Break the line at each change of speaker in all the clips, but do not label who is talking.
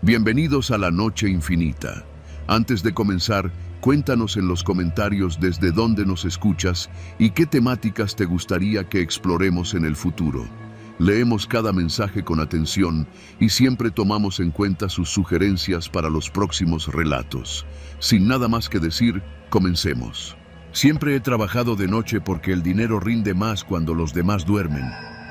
Bienvenidos a la Noche Infinita. Antes de comenzar, cuéntanos en los comentarios desde dónde nos escuchas y qué temáticas te gustaría que exploremos en el futuro. Leemos cada mensaje con atención y siempre tomamos en cuenta sus sugerencias para los próximos relatos. Sin nada más que decir, comencemos. Siempre he trabajado de noche porque el dinero rinde más cuando los demás duermen.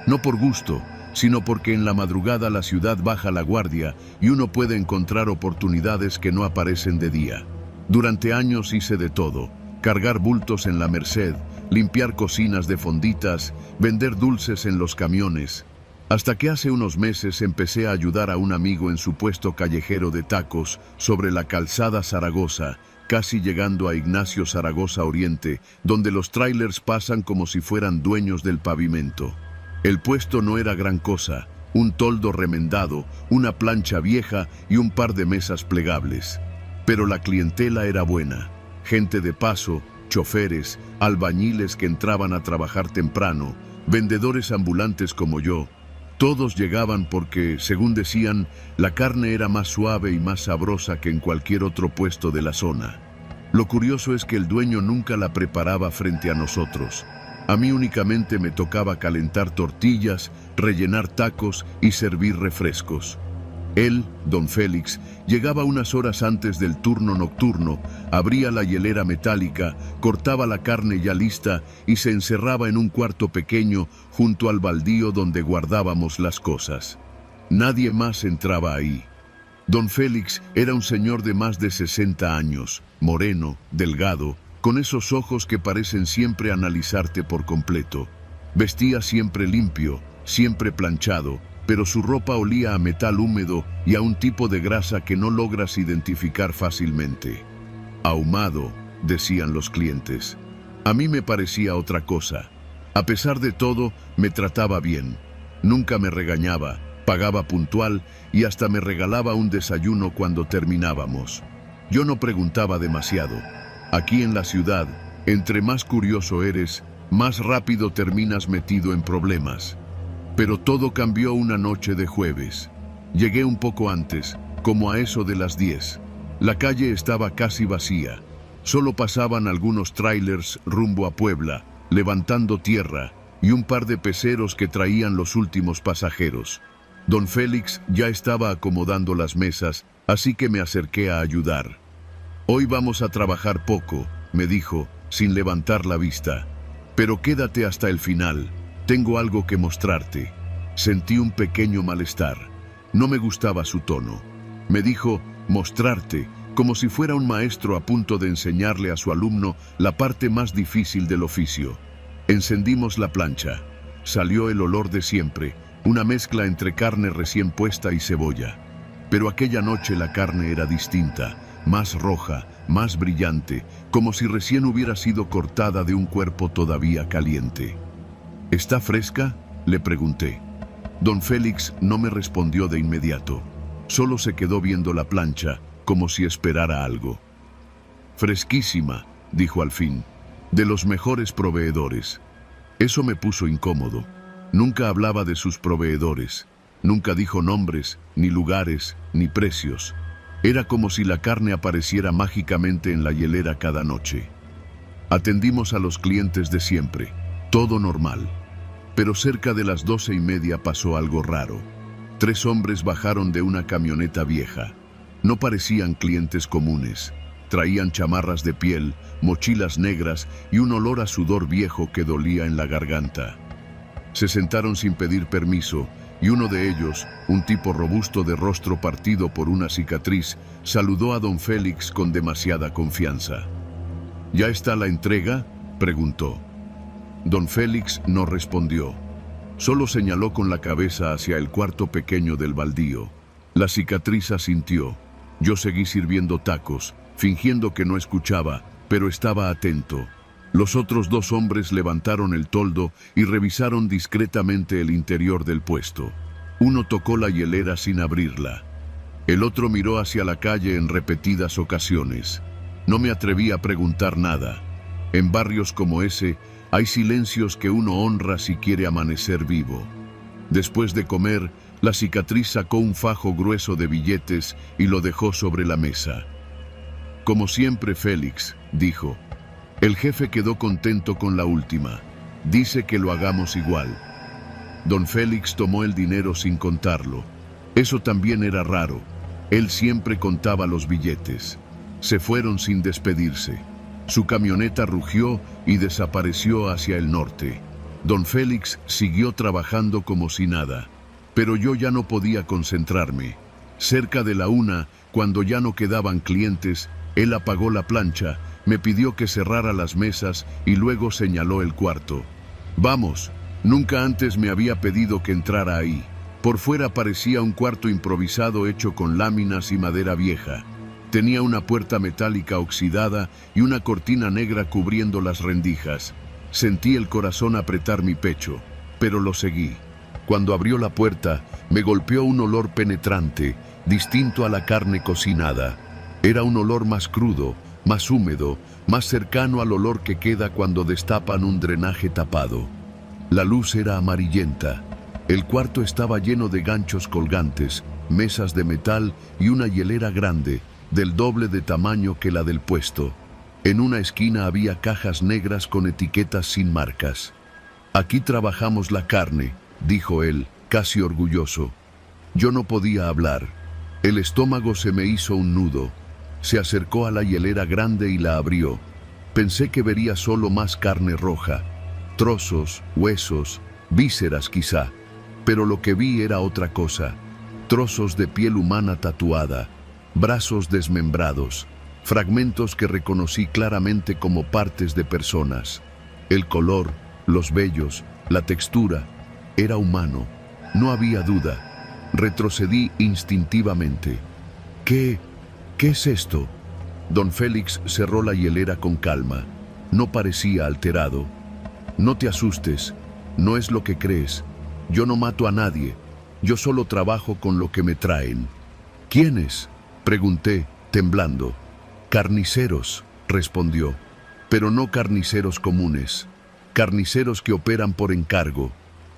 No por gusto, sino porque en la madrugada la ciudad baja la guardia y uno puede encontrar oportunidades que no aparecen de día. Durante años hice de todo: cargar bultos en la Merced, limpiar cocinas de fonditas, vender dulces en los camiones. Hasta que hace unos meses empecé a ayudar a un amigo en su puesto callejero de tacos sobre la calzada Zaragoza, casi llegando a Ignacio Zaragoza Oriente, donde los trailers pasan como si fueran dueños del pavimento. El puesto no era gran cosa: un toldo remendado, una plancha vieja y un par de mesas plegables. Pero la clientela era buena: gente de paso, choferes, albañiles que entraban a trabajar temprano, vendedores ambulantes como yo. Todos llegaban porque, según decían, la carne era más suave y más sabrosa que en cualquier otro puesto de la zona. Lo curioso es que el dueño nunca la preparaba frente a nosotros. A mí únicamente me tocaba calentar tortillas, rellenar tacos y servir refrescos. Él, don Félix, llegaba unas horas antes del turno nocturno, abría la hielera metálica, cortaba la carne ya lista y se encerraba en un cuarto pequeño junto al baldío donde guardábamos las cosas. Nadie más entraba ahí. Don Félix era un señor de más de 60 años, moreno, delgado, con esos ojos que parecen siempre analizarte por completo. Vestía siempre limpio, siempre planchado, pero su ropa olía a metal húmedo y a un tipo de grasa que no logras identificar fácilmente. Ahumado, decían los clientes. A mí me parecía otra cosa. A pesar de todo, me trataba bien. Nunca me regañaba, pagaba puntual y hasta me regalaba un desayuno cuando terminábamos. Yo no preguntaba demasiado. Aquí en la ciudad, entre más curioso eres, más rápido terminas metido en problemas. Pero todo cambió una noche de jueves. Llegué un poco antes, como a eso de las 10. La calle estaba casi vacía. Solo pasaban algunos trailers rumbo a Puebla, levantando tierra, y un par de peceros que traían los últimos pasajeros. Don Félix ya estaba acomodando las mesas, así que me acerqué a ayudar. «Hoy vamos a trabajar poco», me dijo, sin levantar la vista. «Pero quédate hasta el final. Tengo algo que mostrarte». Sentí un pequeño malestar. No me gustaba su tono. Me dijo «mostrarte», como si fuera un maestro a punto de enseñarle a su alumno la parte más difícil del oficio. Encendimos la plancha. Salió el olor de siempre, una mezcla entre carne recién puesta y cebolla. Pero aquella noche la carne era distinta, más roja, más brillante, como si recién hubiera sido cortada de un cuerpo todavía caliente. «¿Está fresca?», le pregunté. Don Félix no me respondió de inmediato. Solo se quedó viendo la plancha, como si esperara algo. «Fresquísima», dijo al fin, «de los mejores proveedores». Eso me puso incómodo. Nunca hablaba de sus proveedores. Nunca dijo nombres, ni lugares, ni precios. Era como si la carne apareciera mágicamente en la hielera cada noche. Atendimos a los clientes de siempre, todo normal. Pero cerca de las 12:30 pasó algo raro. 3 hombres bajaron de una camioneta vieja. No parecían clientes comunes. Traían chamarras de piel, mochilas negras y un olor a sudor viejo que dolía en la garganta. Se sentaron sin pedir permiso, y uno de ellos, un tipo robusto de rostro partido por una cicatriz, saludó a don Félix con demasiada confianza. «¿Ya está la entrega?», preguntó. Don Félix no respondió. Solo señaló con la cabeza hacia el cuarto pequeño del baldío. La cicatriz asintió. Yo seguí sirviendo tacos, fingiendo que no escuchaba, pero estaba atento. Los otros 2 hombres levantaron el toldo y revisaron discretamente el interior del puesto. Uno tocó la hielera sin abrirla. El otro miró hacia la calle en repetidas ocasiones. No me atreví a preguntar nada. En barrios como ese, hay silencios que uno honra si quiere amanecer vivo. Después de comer, La cicatriz sacó un fajo grueso de billetes y lo dejó sobre la mesa. Como siempre, Félix, dijo. El jefe quedó contento con la última. Dice que lo hagamos igual. Don Félix tomó el dinero sin contarlo. Eso también era raro. Él siempre contaba los billetes. Se fueron sin despedirse. Su camioneta rugió y desapareció hacia el norte. Don Félix siguió trabajando como si nada. Pero yo ya no podía concentrarme. Cerca de la 1, cuando ya no quedaban clientes, él apagó la plancha, me pidió que cerrara las mesas y luego señaló el cuarto. Vamos, nunca antes me había pedido que entrara ahí. Por fuera parecía un cuarto improvisado hecho con láminas y madera vieja. Tenía una puerta metálica oxidada y una cortina negra cubriendo las rendijas. Sentí el corazón apretar mi pecho, pero lo seguí. Cuando abrió la puerta, me golpeó un olor penetrante, distinto a la carne cocinada. Era un olor más crudo, más húmedo, más cercano al olor que queda cuando destapan un drenaje tapado. La luz era amarillenta. El cuarto estaba lleno de ganchos colgantes, mesas de metal y una hielera grande, del doble de tamaño que la del puesto. En una esquina había cajas negras con etiquetas sin marcas. Aquí trabajamos la carne, dijo él, casi orgulloso. Yo no podía hablar. El estómago se me hizo un nudo. Se acercó a la hielera grande y la abrió. Pensé que vería solo más carne roja, trozos, huesos, vísceras quizá, pero lo que vi era otra cosa. Trozos de piel humana tatuada, brazos desmembrados, fragmentos que reconocí claramente como partes de personas. El color, los vellos, la textura, era humano. No había duda. Retrocedí instintivamente. ¿Qué es esto? Don Félix cerró la hielera con calma. No parecía alterado. No te asustes. No es lo que crees. Yo no mato a nadie. Yo solo trabajo con lo que me traen. ¿Quiénes? Pregunté, temblando. Carniceros, respondió. Pero no carniceros comunes. Carniceros que operan por encargo.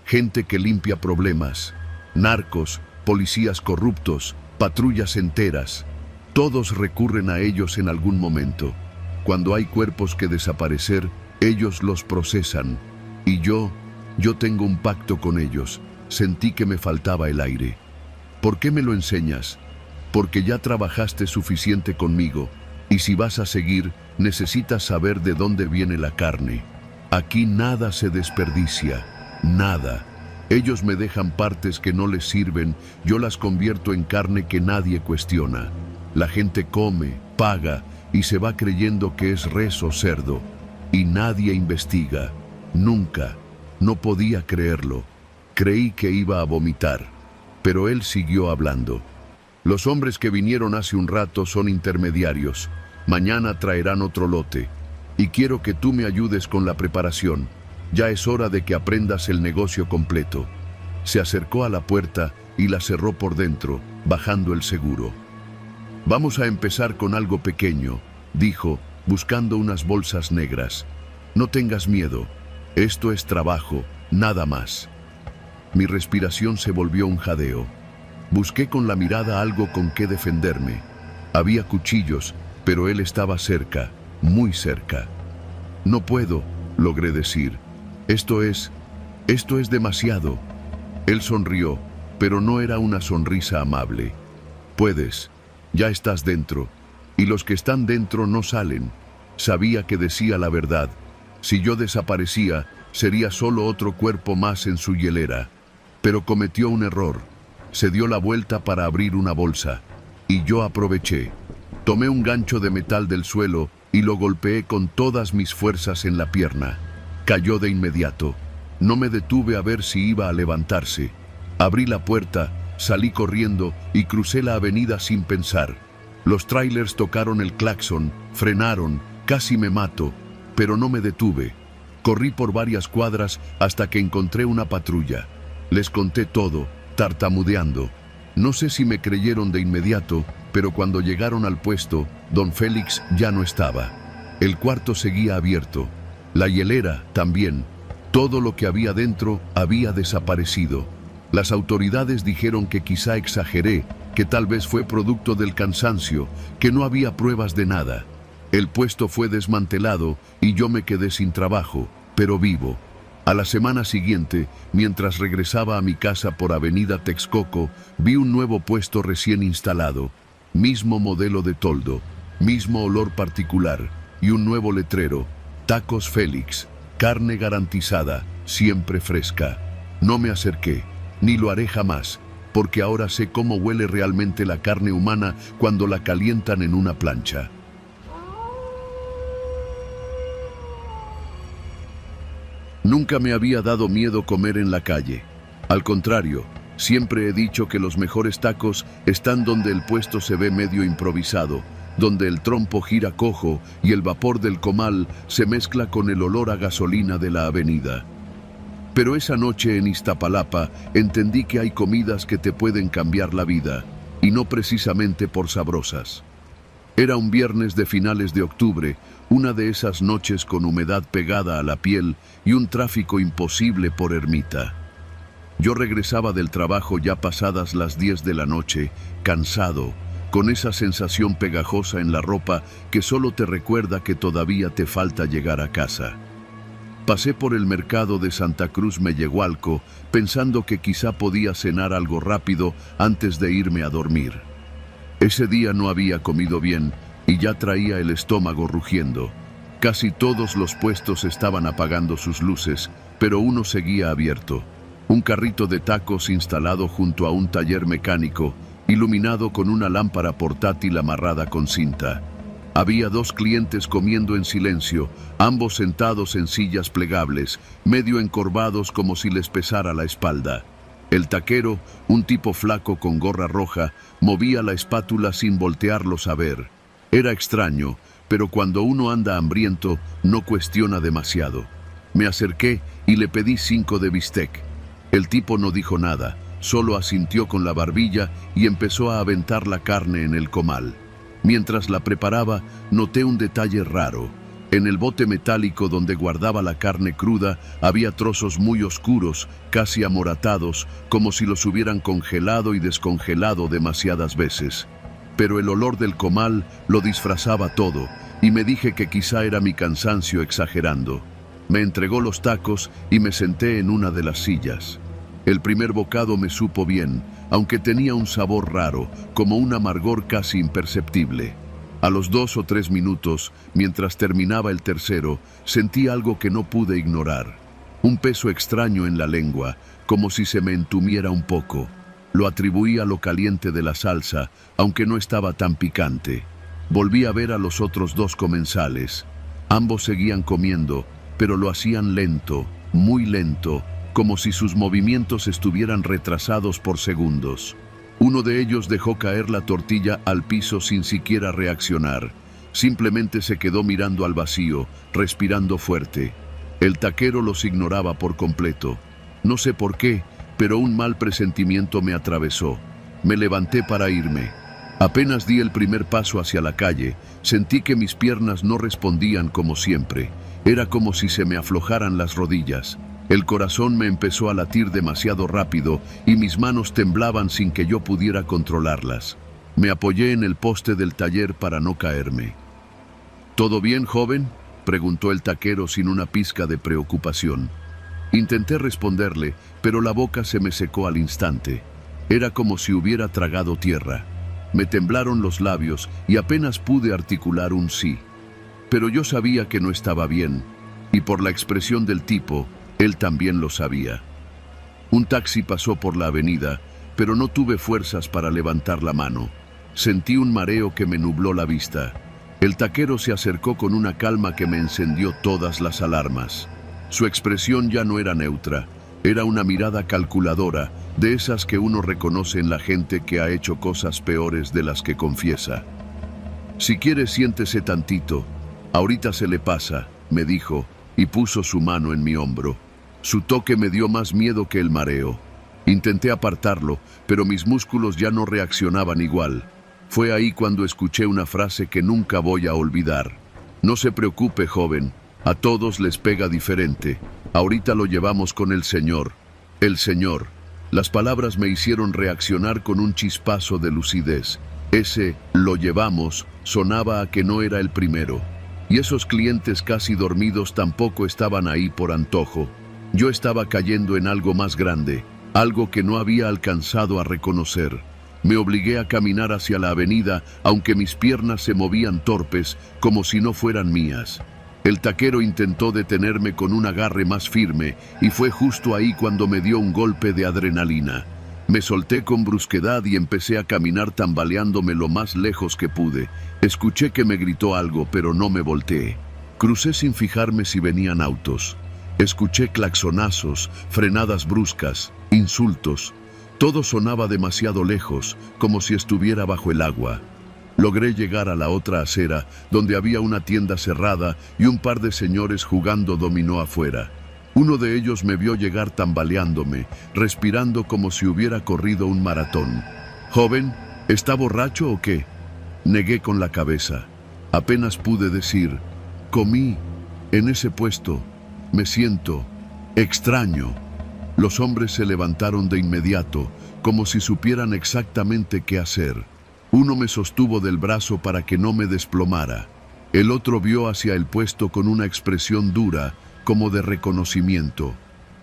Gente que limpia problemas. Narcos, policías corruptos, patrullas enteras. Todos recurren a ellos en algún momento. Cuando hay cuerpos que desaparecer, ellos los procesan. Y yo tengo un pacto con ellos. Sentí que me faltaba el aire. ¿Por qué me lo enseñas? Porque ya trabajaste suficiente conmigo. Y si vas a seguir, necesitas saber de dónde viene la carne. Aquí nada se desperdicia. Nada. Ellos me dejan partes que no les sirven. Yo las convierto en carne que nadie cuestiona. La gente come, paga y se va creyendo que es res o cerdo. Y nadie investiga. Nunca. No podía creerlo. Creí que iba a vomitar. Pero él siguió hablando. Los hombres que vinieron hace un rato son intermediarios. Mañana traerán otro lote. Y quiero que tú me ayudes con la preparación. Ya es hora de que aprendas el negocio completo. Se acercó a la puerta y la cerró por dentro, bajando el seguro. Vamos a empezar con algo pequeño, dijo, buscando unas bolsas negras. No tengas miedo. Esto es trabajo, nada más. Mi respiración se volvió un jadeo. Busqué con la mirada algo con que defenderme. Había cuchillos, pero él estaba cerca, muy cerca. No puedo, logré decir. Esto es demasiado. Él sonrió, pero no era una sonrisa amable. Puedes, ya estás dentro, y los que están dentro no salen. Sabía que decía la verdad. Si yo desaparecía, sería solo otro cuerpo más en su hielera. Pero cometió un error. Se dio la vuelta para abrir una bolsa, y yo aproveché. Tomé un gancho de metal del suelo y lo golpeé con todas mis fuerzas en la pierna. Cayó de inmediato. No me detuve a ver si iba a levantarse. Abrí la puerta, salí corriendo y crucé la avenida sin pensar. Los trailers tocaron el claxon, frenaron, casi me mato, pero no me detuve. Corrí por varias cuadras hasta que encontré una patrulla. Les conté todo, tartamudeando. No sé si me creyeron de inmediato, pero cuando llegaron al puesto, don Félix ya no estaba. El cuarto seguía abierto. La hielera también. Todo lo que había dentro había desaparecido. Las autoridades dijeron que quizá exageré, que tal vez fue producto del cansancio, que no había pruebas de nada. El puesto fue desmantelado y yo me quedé sin trabajo, pero vivo. A la semana siguiente, mientras regresaba a mi casa por Avenida Texcoco, vi un nuevo puesto recién instalado. Mismo modelo de toldo, mismo olor particular y un nuevo letrero: Tacos Félix, carne garantizada, siempre fresca. No me acerqué, ni lo haré jamás, porque ahora sé cómo huele realmente la carne humana cuando la calientan en una plancha. Nunca me había dado miedo comer en la calle. Al contrario, siempre he dicho que los mejores tacos están donde el puesto se ve medio improvisado, donde el trompo gira cojo y el vapor del comal se mezcla con el olor a gasolina de la avenida. Pero esa noche en Iztapalapa entendí que hay comidas que te pueden cambiar la vida, y no precisamente por sabrosas. Era un viernes de finales de octubre, una de esas noches con humedad pegada a la piel y un tráfico imposible por Ermita. Yo regresaba del trabajo ya pasadas las 10 de la noche, cansado, con esa sensación pegajosa en la ropa que solo te recuerda que todavía te falta llegar a casa. Pasé por el mercado de Santa Cruz Mellehualco pensando que quizá podía cenar algo rápido antes de irme a dormir. Ese día no había comido bien y ya traía el estómago rugiendo. Casi todos los puestos estaban apagando sus luces, pero uno seguía abierto. Un carrito de tacos instalado junto a un taller mecánico, iluminado con una lámpara portátil amarrada con cinta. Había 2 clientes comiendo en silencio, ambos sentados en sillas plegables, medio encorvados como si les pesara la espalda. El taquero, un tipo flaco con gorra roja, movía la espátula sin voltearlos a ver. Era extraño, pero cuando uno anda hambriento, no cuestiona demasiado. Me acerqué y le pedí 5 de bistec. El tipo no dijo nada, solo asintió con la barbilla y empezó a aventar la carne en el comal. Mientras la preparaba, noté un detalle raro. En el bote metálico donde guardaba la carne cruda había trozos muy oscuros, casi amoratados, como si los hubieran congelado y descongelado demasiadas veces. Pero el olor del comal lo disfrazaba todo, y me dije que quizá era mi cansancio exagerando. Me entregó los tacos y me senté en una de las sillas. El primer bocado me supo bien, aunque tenía un sabor raro, como un amargor casi imperceptible. A los 2 o 3 minutos, mientras terminaba el tercero, sentí algo que no pude ignorar. Un peso extraño en la lengua, como si se me entumiera un poco. Lo atribuí a lo caliente de la salsa, aunque no estaba tan picante. Volví a ver a los otros 2 comensales. Ambos seguían comiendo, pero lo hacían lento, muy lento, como si sus movimientos estuvieran retrasados por segundos. Uno de ellos dejó caer la tortilla al piso sin siquiera reaccionar. Simplemente se quedó mirando al vacío, respirando fuerte. El taquero los ignoraba por completo. No sé por qué, pero un mal presentimiento me atravesó. Me levanté para irme. Apenas di el primer paso hacia la calle, sentí que mis piernas no respondían como siempre. Era como si se me aflojaran las rodillas. El corazón me empezó a latir demasiado rápido y mis manos temblaban sin que yo pudiera controlarlas. Me apoyé en el poste del taller para no caerme. ¿Todo bien, joven?, preguntó el taquero sin una pizca de preocupación. Intenté responderle, pero la boca se me secó al instante. Era como si hubiera tragado tierra. Me temblaron los labios y apenas pude articular un sí. Pero yo sabía que no estaba bien, y por la expresión del tipo, él también lo sabía. Un taxi pasó por la avenida, pero no tuve fuerzas para levantar la mano. Sentí un mareo que me nubló la vista. El taquero se acercó con una calma que me encendió todas las alarmas. Su expresión ya no era neutra, era una mirada calculadora, de esas que uno reconoce en la gente que ha hecho cosas peores de las que confiesa. Si quiere, siéntese tantito. Ahorita se le pasa, me dijo, y puso su mano en mi hombro. Su toque me dio más miedo que el mareo. Intenté apartarlo, pero mis músculos ya no reaccionaban igual. Fue ahí cuando escuché una frase que nunca voy a olvidar. No se preocupe, joven, a todos les pega diferente. Ahorita lo llevamos con el Señor. El Señor. Las palabras me hicieron reaccionar con un chispazo de lucidez. Ese "lo llevamos" sonaba a que no era el primero. Y esos clientes casi dormidos tampoco estaban ahí por antojo. Yo estaba cayendo en algo más grande, algo que no había alcanzado a reconocer. Me obligué a caminar hacia la avenida, aunque mis piernas se movían torpes, como si no fueran mías. El taquero intentó detenerme con un agarre más firme, y fue justo ahí cuando me dio un golpe de adrenalina. Me solté con brusquedad y empecé a caminar tambaleándome lo más lejos que pude. Escuché que me gritó algo, pero no me volteé. Crucé sin fijarme si venían autos. Escuché claxonazos, frenadas bruscas, insultos. Todo sonaba demasiado lejos, como si estuviera bajo el agua. Logré llegar a la otra acera, donde había una tienda cerrada y un par de señores jugando dominó afuera. Uno de ellos me vio llegar tambaleándome, respirando como si hubiera corrido un maratón. «Joven, ¿está borracho o qué?». Negué con la cabeza. Apenas pude decir: «Comí en ese puesto. Me siento extraño». Los hombres se levantaron de inmediato, como si supieran exactamente qué hacer. Uno me sostuvo del brazo para que no me desplomara. El otro vio hacia el puesto con una expresión dura, como de reconocimiento.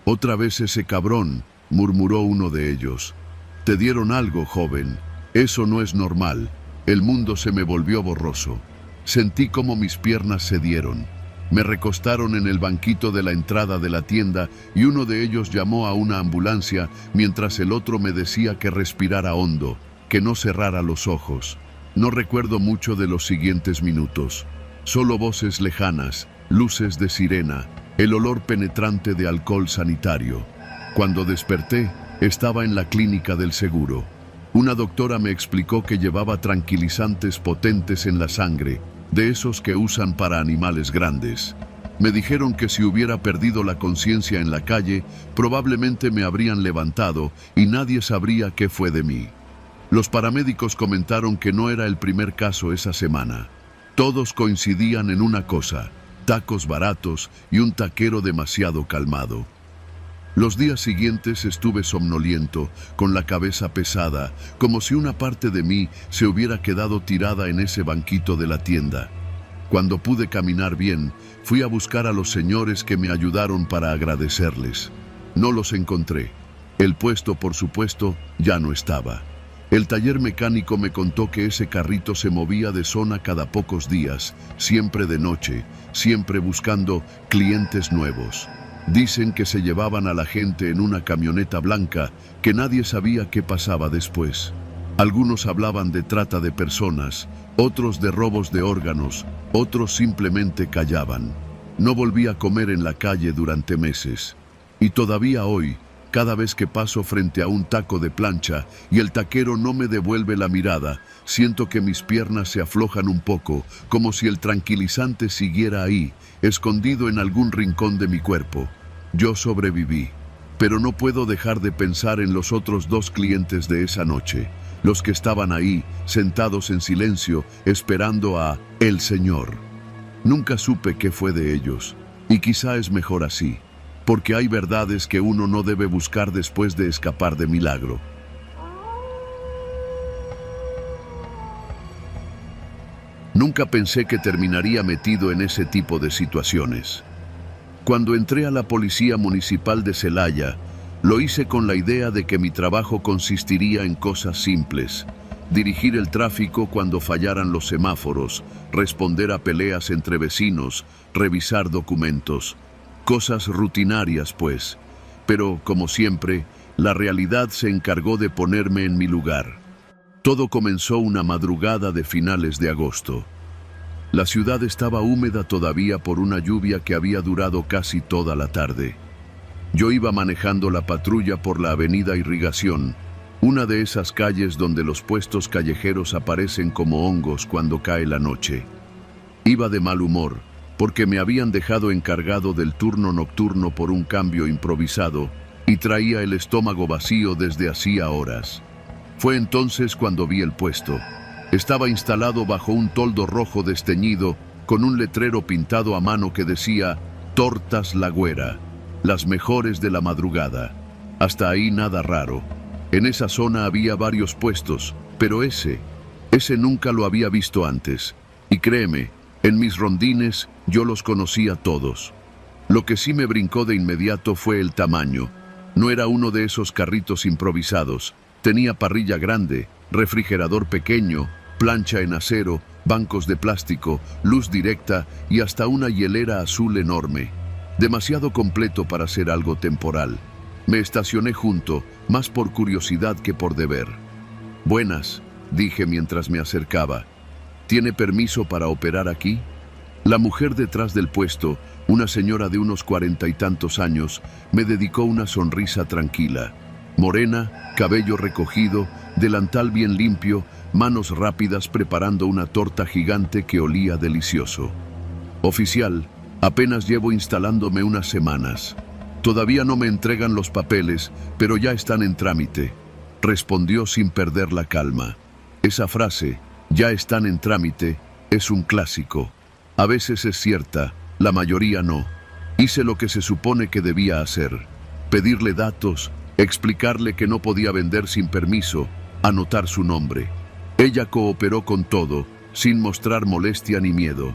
«Otra vez ese cabrón», murmuró uno de ellos. «Te dieron algo, joven. Eso no es normal». El mundo se me volvió borroso. Sentí como mis piernas cedieron. Me recostaron en el banquito de la entrada de la tienda y uno de ellos llamó a una ambulancia mientras el otro me decía que respirara hondo, que no cerrara los ojos. No recuerdo mucho de los siguientes minutos. Solo voces lejanas, luces de sirena, el olor penetrante de alcohol sanitario. Cuando desperté, estaba en la clínica del seguro. Una doctora me explicó que llevaba tranquilizantes potentes en la sangre, de esos que usan para animales grandes. Me dijeron que si hubiera perdido la conciencia en la calle, probablemente me habrían levantado y nadie sabría qué fue de mí. Los paramédicos comentaron que no era el primer caso esa semana. Todos coincidían en una cosa: tacos baratos y un taquero demasiado calmado. Los días siguientes estuve somnoliento, con la cabeza pesada, como si una parte de mí se hubiera quedado tirada en ese banquito de la tienda. Cuando pude caminar bien, fui a buscar a los señores que me ayudaron para agradecerles. No los encontré. El puesto, por supuesto, ya no estaba. El taller mecánico me contó que ese carrito se movía de zona cada pocos días, siempre de noche, siempre buscando clientes nuevos. Dicen que se llevaban a la gente en una camioneta blanca, que nadie sabía qué pasaba después. Algunos hablaban de trata de personas, otros de robos de órganos, otros simplemente callaban. No volví a comer en la calle durante meses. Y todavía hoy, cada vez que paso frente a un taco de plancha y el taquero no me devuelve la mirada, siento que mis piernas se aflojan un poco, como si el tranquilizante siguiera ahí, escondido en algún rincón de mi cuerpo. Yo sobreviví, pero no puedo dejar de pensar en los otros dos clientes de esa noche, los que estaban ahí, sentados en silencio, esperando a el Señor. Nunca supe qué fue de ellos, y quizá es mejor así, porque hay verdades que uno no debe buscar después de escapar de milagro. Nunca pensé que terminaría metido en ese tipo de situaciones. Cuando entré a la Policía Municipal de Celaya, lo hice con la idea de que mi trabajo consistiría en cosas simples: dirigir el tráfico cuando fallaran los semáforos, responder a peleas entre vecinos, revisar documentos. Cosas rutinarias, pues. Pero, como siempre, la realidad se encargó de ponerme en mi lugar. Todo comenzó una madrugada de finales de agosto. La ciudad estaba húmeda todavía por una lluvia que había durado casi toda la tarde. Yo iba manejando la patrulla por la avenida Irrigación, una de esas calles donde los puestos callejeros aparecen como hongos cuando cae la noche. Iba de mal humor, porque me habían dejado encargado del turno nocturno por un cambio improvisado y traía el estómago vacío desde hacía horas. Fue entonces cuando vi el puesto. Estaba instalado bajo un toldo rojo desteñido, con un letrero pintado a mano que decía: Tortas La Güera, las mejores de la madrugada. Hasta ahí nada raro. En esa zona había varios puestos, pero ese nunca lo había visto antes. Y créeme, en mis rondines yo los conocía todos. Lo que sí me brincó de inmediato fue el tamaño. No era uno de esos carritos improvisados. Tenía parrilla grande, refrigerador pequeño, plancha en acero, bancos de plástico, luz directa y hasta una hielera azul enorme. Demasiado completo para ser algo temporal. Me estacioné junto, más por curiosidad que por deber. «Buenas», dije mientras me acercaba. «¿Tiene permiso para operar aquí?» La mujer detrás del puesto, una señora de unos 40 y tantos años, me dedicó una sonrisa tranquila. Morena, cabello recogido, delantal bien limpio, manos rápidas preparando una torta gigante que olía delicioso. «Oficial, apenas llevo instalándome unas semanas. Todavía no me entregan los papeles, pero ya están en trámite», respondió sin perder la calma. Esa frase, «ya están en trámite», es un clásico. A veces es cierta, la mayoría no. Hice lo que se supone que debía hacer. Pedirle datos, explicarle que no podía vender sin permiso, anotar su nombre. Ella cooperó con todo, sin mostrar molestia ni miedo.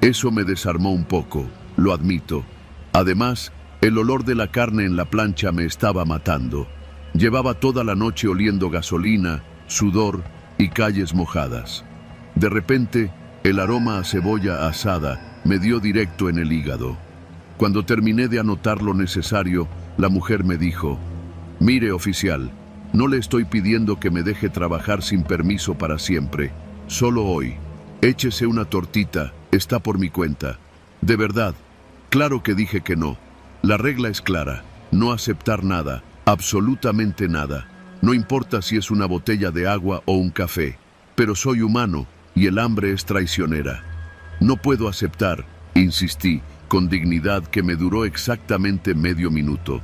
Eso me desarmó un poco, lo admito. Además, el olor de la carne en la plancha me estaba matando. Llevaba toda la noche oliendo gasolina, sudor y calles mojadas. De repente, el aroma a cebolla asada me dio directo en el hígado. Cuando terminé de anotar lo necesario, la mujer me dijo: «Mire, oficial, no le estoy pidiendo que me deje trabajar sin permiso para siempre. Solo hoy. Échese una tortita, está por mi cuenta». De verdad, claro que dije que no. La regla es clara, no aceptar nada, absolutamente nada. No importa si es una botella de agua o un café, pero soy humano y el hambre es traicionera. No puedo aceptar, insistí, con dignidad que me duró exactamente medio minuto.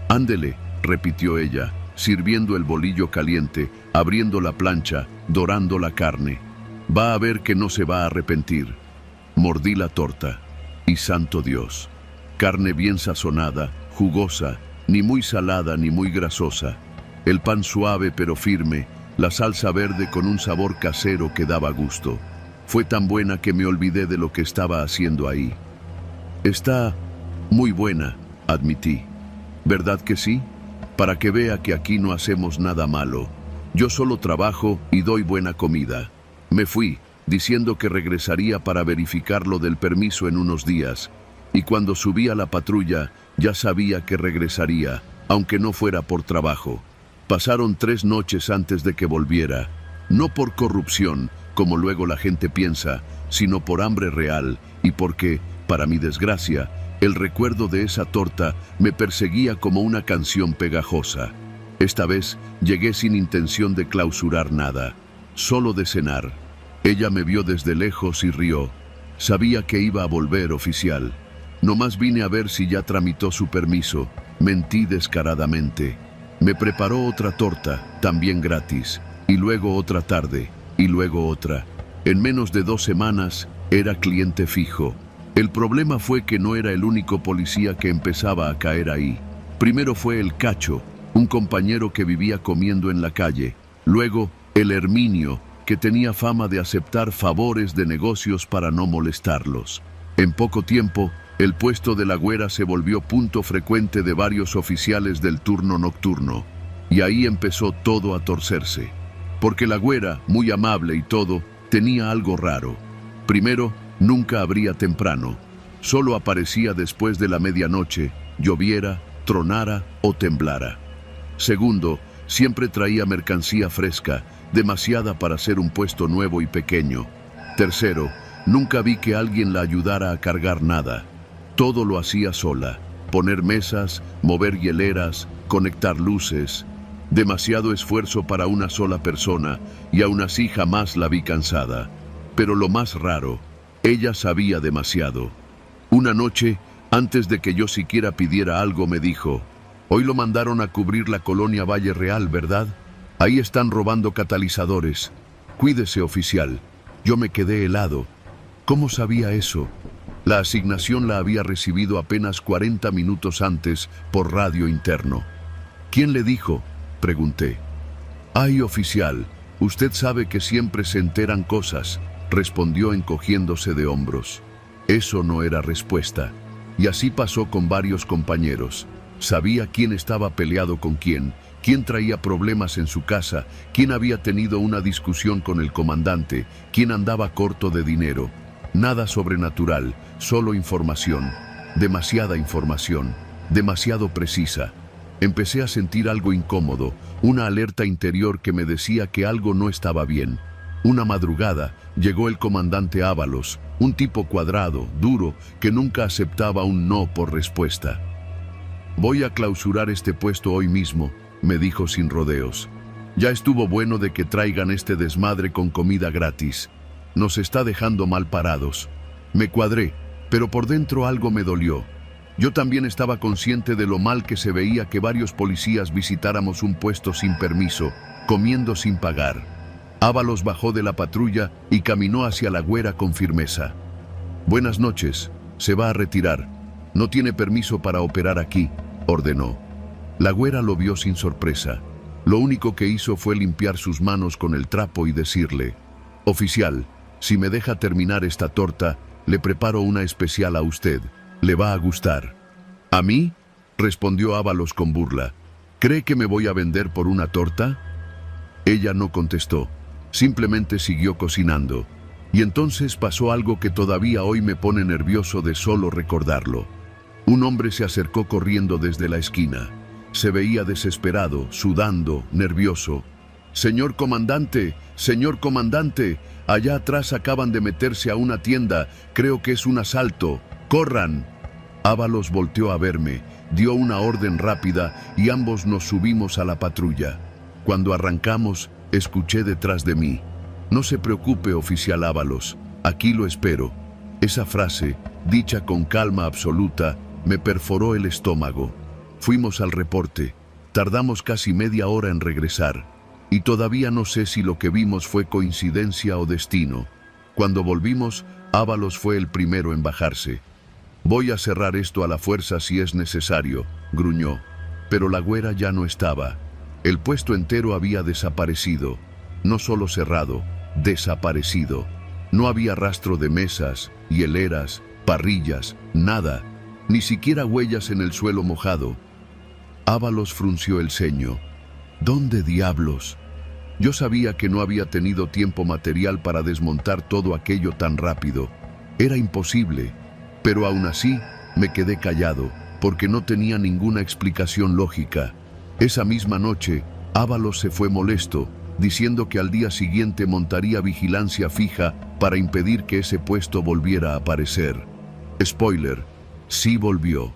«Ándele», repitió ella, sirviendo el bolillo caliente, abriendo la plancha, dorando la carne. «Va a ver que no se va a arrepentir». Mordí la torta. Y santo Dios. Carne bien sazonada, jugosa, ni muy salada ni muy grasosa. El pan suave pero firme, la salsa verde con un sabor casero que daba gusto. Fue tan buena que me olvidé de lo que estaba haciendo ahí. «Está muy buena», admití. «¿Verdad que sí? Para que vea que aquí no hacemos nada malo. Yo solo trabajo y doy buena comida». Me fui, diciendo que regresaría para verificar lo del permiso en unos días, y cuando subí a la patrulla ya sabía que regresaría, aunque no fuera por trabajo. Pasaron 3 noches antes de que volviera, no por corrupción, como luego la gente piensa, sino por hambre real y porque, para mi desgracia, el recuerdo de esa torta me perseguía como una canción pegajosa. Esta vez llegué sin intención de clausurar nada, solo de cenar. Ella me vio desde lejos y rió. Sabía que iba a volver, oficial. Nomás vine a ver si ya tramitó su permiso. Mentí descaradamente. Me preparó otra torta, también gratis, y luego otra tarde, y luego otra. En menos de 2 semanas era cliente fijo. El problema fue que no era el único policía que empezaba a caer ahí. Primero fue el Cacho, un compañero que vivía comiendo en la calle. Luego, el Herminio, que tenía fama de aceptar favores de negocios para no molestarlos. En poco tiempo, el puesto de la güera se volvió punto frecuente de varios oficiales del turno nocturno. Y ahí empezó todo a torcerse. Porque la güera, muy amable y todo, tenía algo raro. Primero, nunca abría temprano. Solo aparecía después de la medianoche, lloviera, tronara o temblara. Segundo, siempre traía mercancía fresca, demasiada para ser un puesto nuevo y pequeño. Tercero, nunca vi que alguien la ayudara a cargar nada. Todo lo hacía sola. Poner mesas, mover hieleras, conectar luces. Demasiado esfuerzo para una sola persona, y aún así jamás la vi cansada. Pero lo más raro, ella sabía demasiado. Una noche, antes de que yo siquiera pidiera algo, me dijo: «Hoy lo mandaron a cubrir la colonia Valle Real, ¿verdad? Ahí están robando catalizadores. Cuídese, oficial». Yo me quedé helado. ¿Cómo sabía eso? La asignación la había recibido apenas 40 minutos antes por radio interno. ¿Quién le dijo?, pregunté. «Ay, oficial, usted sabe que siempre se enteran cosas», respondió encogiéndose de hombros. Eso no era respuesta. Y así pasó con varios compañeros. Sabía quién estaba peleado con quién traía problemas en su casa, quién había tenido una discusión con el comandante, quién andaba corto de dinero. Nada sobrenatural, solo información. Demasiada información, demasiado precisa. Empecé a sentir algo incómodo, una alerta interior que me decía que algo no estaba bien. Una madrugada llegó el comandante Ábalos, un tipo cuadrado, duro, que nunca aceptaba un no por respuesta. «Voy a clausurar este puesto hoy mismo», me dijo sin rodeos. «Ya estuvo bueno de que traigan este desmadre con comida gratis. Nos está dejando mal parados». Me cuadré, pero por dentro algo me dolió. Yo también estaba consciente de lo mal que se veía que varios policías visitáramos un puesto sin permiso, comiendo sin pagar. Ábalos bajó de la patrulla y caminó hacia la güera con firmeza. «Buenas noches, se va a retirar. No tiene permiso para operar aquí», ordenó. La güera lo vio sin sorpresa. Lo único que hizo fue limpiar sus manos con el trapo y decirle: «Oficial, si me deja terminar esta torta, le preparo una especial a usted. Le va a gustar». «¿A mí?», respondió Ábalos con burla. «¿Cree que me voy a vender por una torta?». Ella no contestó, simplemente siguió cocinando. Y entonces pasó algo que todavía hoy me pone nervioso de solo recordarlo. Un hombre se acercó corriendo desde la esquina. Se veía desesperado, sudando, nervioso. «Señor comandante, allá atrás acaban de meterse a una tienda, creo que es un asalto, ¡corran!». Ábalos volteó a verme, dio una orden rápida y ambos nos subimos a la patrulla. Cuando arrancamos, escuché detrás de mí: «No se preocupe, oficial Ábalos, aquí lo espero». Esa frase, dicha con calma absoluta, me perforó el estómago. Fuimos al reporte. Tardamos casi media hora en regresar. Y todavía no sé si lo que vimos fue coincidencia o destino. Cuando volvimos, Ábalos fue el primero en bajarse. «Voy a cerrar esto a la fuerza si es necesario», gruñó. Pero la güera ya no estaba. El puesto entero había desaparecido. No solo cerrado, desaparecido. No había rastro de mesas, hieleras, parrillas, nada. Ni siquiera huellas en el suelo mojado. Ábalos frunció el ceño. «¿Dónde diablos?». Yo sabía que no había tenido tiempo material para desmontar todo aquello tan rápido. Era imposible. Pero aún así, me quedé callado, porque no tenía ninguna explicación lógica. Esa misma noche, Ábalos se fue molesto, diciendo que al día siguiente montaría vigilancia fija para impedir que ese puesto volviera a aparecer. Spoiler, sí volvió.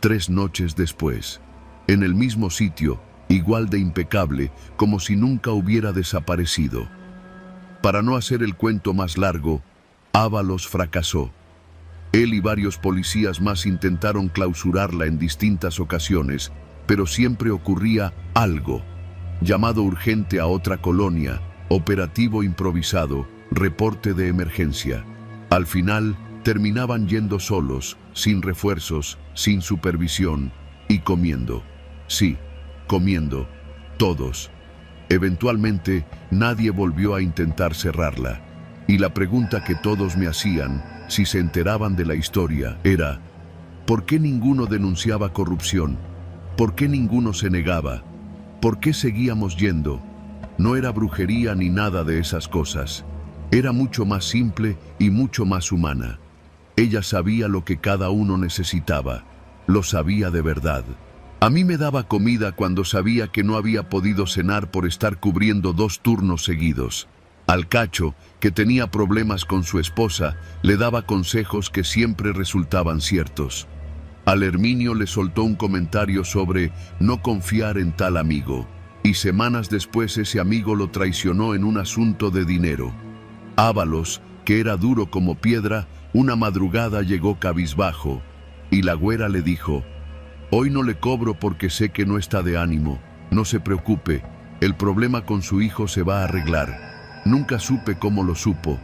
3 noches después. En el mismo sitio, igual de impecable, como si nunca hubiera desaparecido. Para no hacer el cuento más largo, Ábalos fracasó. Él y varios policías más intentaron clausurarla en distintas ocasiones, pero siempre ocurría algo. Llamado urgente a otra colonia, operativo improvisado, reporte de emergencia. Al final, terminaban yendo solos, sin refuerzos, sin supervisión, y comiendo. Sí, comiendo, todos. Eventualmente, nadie volvió a intentar cerrarla. Y la pregunta que todos me hacían, si se enteraban de la historia, era: ¿por qué ninguno denunciaba corrupción? ¿Por qué ninguno se negaba? ¿Por qué seguíamos yendo? No era brujería ni nada de esas cosas. Era mucho más simple y mucho más humana. Ella sabía lo que cada uno necesitaba. Lo sabía de verdad. A mí me daba comida cuando sabía que no había podido cenar por estar cubriendo 2 turnos seguidos. Al Cacho, que tenía problemas con su esposa, le daba consejos que siempre resultaban ciertos. Al Herminio le soltó un comentario sobre no confiar en tal amigo, y semanas después ese amigo lo traicionó en un asunto de dinero. Ábalos, que era duro como piedra, una madrugada llegó cabizbajo, y la güera le dijo: «Hoy no le cobro porque sé que no está de ánimo. No se preocupe, el problema con su hijo se va a arreglar». Nunca supe cómo lo supo,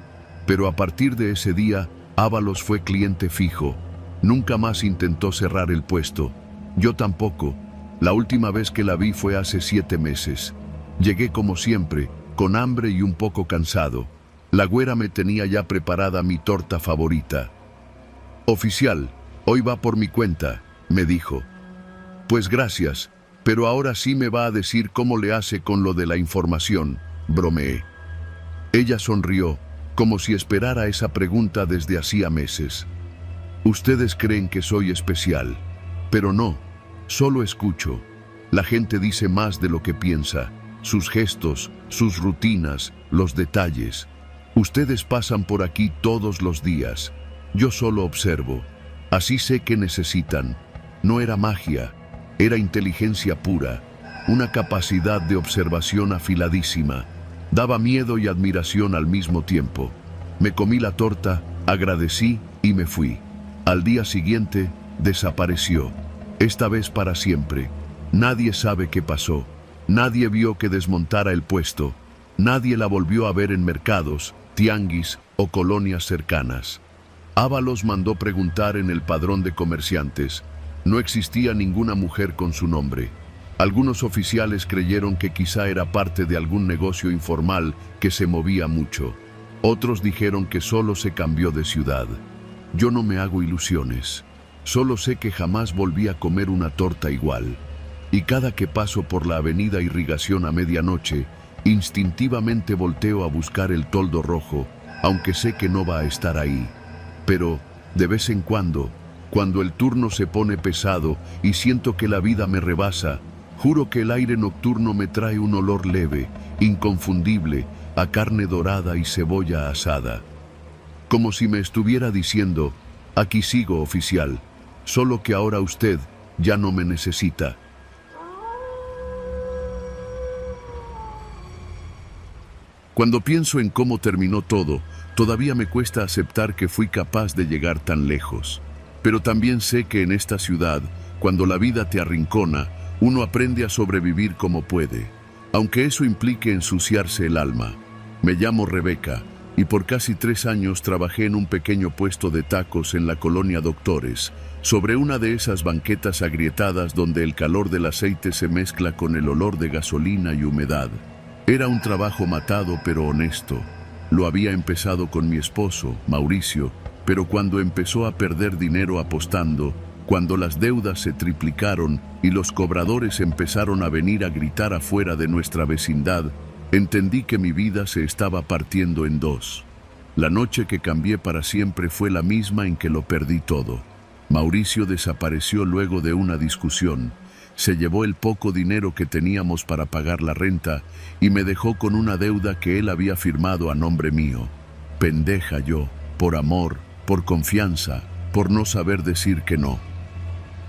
pero a partir de ese día, Ábalos fue cliente fijo. Nunca más intentó cerrar el puesto. Yo tampoco. La última vez que la vi fue hace 7 meses. Llegué como siempre, con hambre y un poco cansado. La güera me tenía ya preparada mi torta favorita. «Oficial, hoy va por mi cuenta», me dijo. «Pues gracias, pero ahora sí me va a decir cómo le hace con lo de la información», bromeé. Ella sonrió, como si esperara esa pregunta desde hacía meses. «Ustedes creen que soy especial, pero no, solo escucho. La gente dice más de lo que piensa, sus gestos, sus rutinas, los detalles. Ustedes pasan por aquí todos los días. Yo solo observo. Así sé que necesitan. No era magia, era inteligencia pura, una capacidad de observación afiladísima. Daba miedo y admiración al mismo tiempo. Me comí la torta, agradecí y me fui. Al día siguiente, desapareció. Esta vez para siempre. Nadie sabe qué pasó. Nadie vio que desmontara el puesto. Nadie la volvió a ver en mercados, tianguis o colonias cercanas. Ábalos mandó preguntar en el padrón de comerciantes. No existía ninguna mujer con su nombre. Algunos oficiales creyeron que quizá era parte de algún negocio informal que se movía mucho. Otros dijeron que solo se cambió de ciudad. Yo no me hago ilusiones. Solo sé que jamás volví a comer una torta igual. Y cada que paso por la avenida Irrigación a medianoche, instintivamente volteo a buscar el toldo rojo, aunque sé que no va a estar ahí. Pero, de vez en cuando el turno se pone pesado y siento que la vida me rebasa, juro que el aire nocturno me trae un olor leve, inconfundible, a carne dorada y cebolla asada. Como si me estuviera diciendo, aquí sigo, oficial, solo que ahora usted ya no me necesita. Cuando pienso en cómo terminó todo, todavía me cuesta aceptar que fui capaz de llegar tan lejos. Pero también sé que en esta ciudad, cuando la vida te arrincona, uno aprende a sobrevivir como puede, aunque eso implique ensuciarse el alma. Me llamo Rebeca y por casi 3 años trabajé en un pequeño puesto de tacos en la colonia Doctores, sobre una de esas banquetas agrietadas donde el calor del aceite se mezcla con el olor de gasolina y humedad. Era un trabajo matado pero honesto. Lo había empezado con mi esposo, Mauricio, pero cuando empezó a perder dinero apostando, cuando las deudas se triplicaron y los cobradores empezaron a venir a gritar afuera de nuestra vecindad, entendí que mi vida se estaba partiendo en dos. La noche que cambié para siempre fue la misma en que lo perdí todo. Mauricio desapareció luego de una discusión. Se llevó el poco dinero que teníamos para pagar la renta y me dejó con una deuda que él había firmado a nombre mío. Pendeja yo, por amor, por confianza, por no saber decir que no.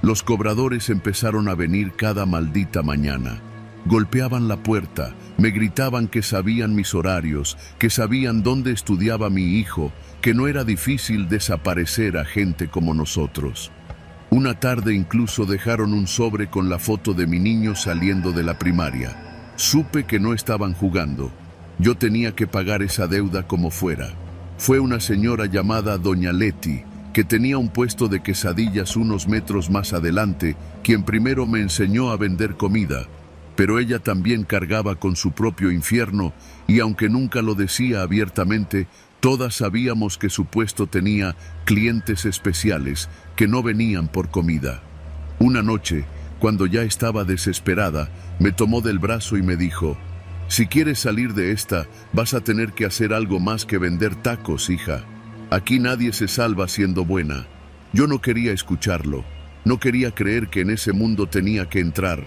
Los cobradores empezaron a venir cada maldita mañana. Golpeaban la puerta, me gritaban que sabían mis horarios, que sabían dónde estudiaba mi hijo, que no era difícil desaparecer a gente como nosotros. Una tarde incluso dejaron un sobre con la foto de mi niño saliendo de la primaria. Supe que no estaban jugando. Yo tenía que pagar esa deuda como fuera. Fue una señora llamada Doña Leti, que tenía un puesto de quesadillas unos metros más adelante, quien primero me enseñó a vender comida. Pero ella también cargaba con su propio infierno y aunque nunca lo decía abiertamente, todas sabíamos que su puesto tenía clientes especiales que no venían por comida. Una noche, cuando ya estaba desesperada, me tomó del brazo y me dijo: «Si quieres salir de esta, vas a tener que hacer algo más que vender tacos, hija. Aquí nadie se salva siendo buena». Yo no quería escucharlo, no quería creer que en ese mundo tenía que entrar,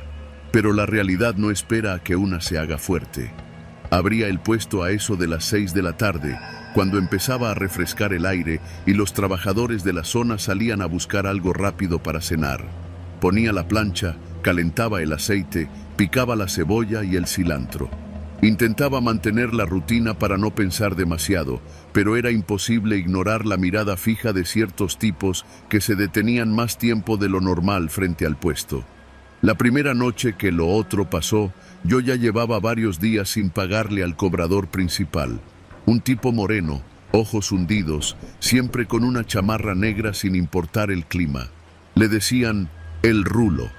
pero la realidad no espera a que una se haga fuerte. Abría el puesto a eso de las 6 de la tarde, cuando empezaba a refrescar el aire y los trabajadores de la zona salían a buscar algo rápido para cenar. Ponía la plancha, calentaba el aceite, picaba la cebolla y el cilantro. Intentaba mantener la rutina para no pensar demasiado, pero era imposible ignorar la mirada fija de ciertos tipos que se detenían más tiempo de lo normal frente al puesto. La primera noche que lo otro pasó, yo ya llevaba varios días sin pagarle al cobrador principal. Un tipo moreno, ojos hundidos, siempre con una chamarra negra sin importar el clima. Le decían el Rulo.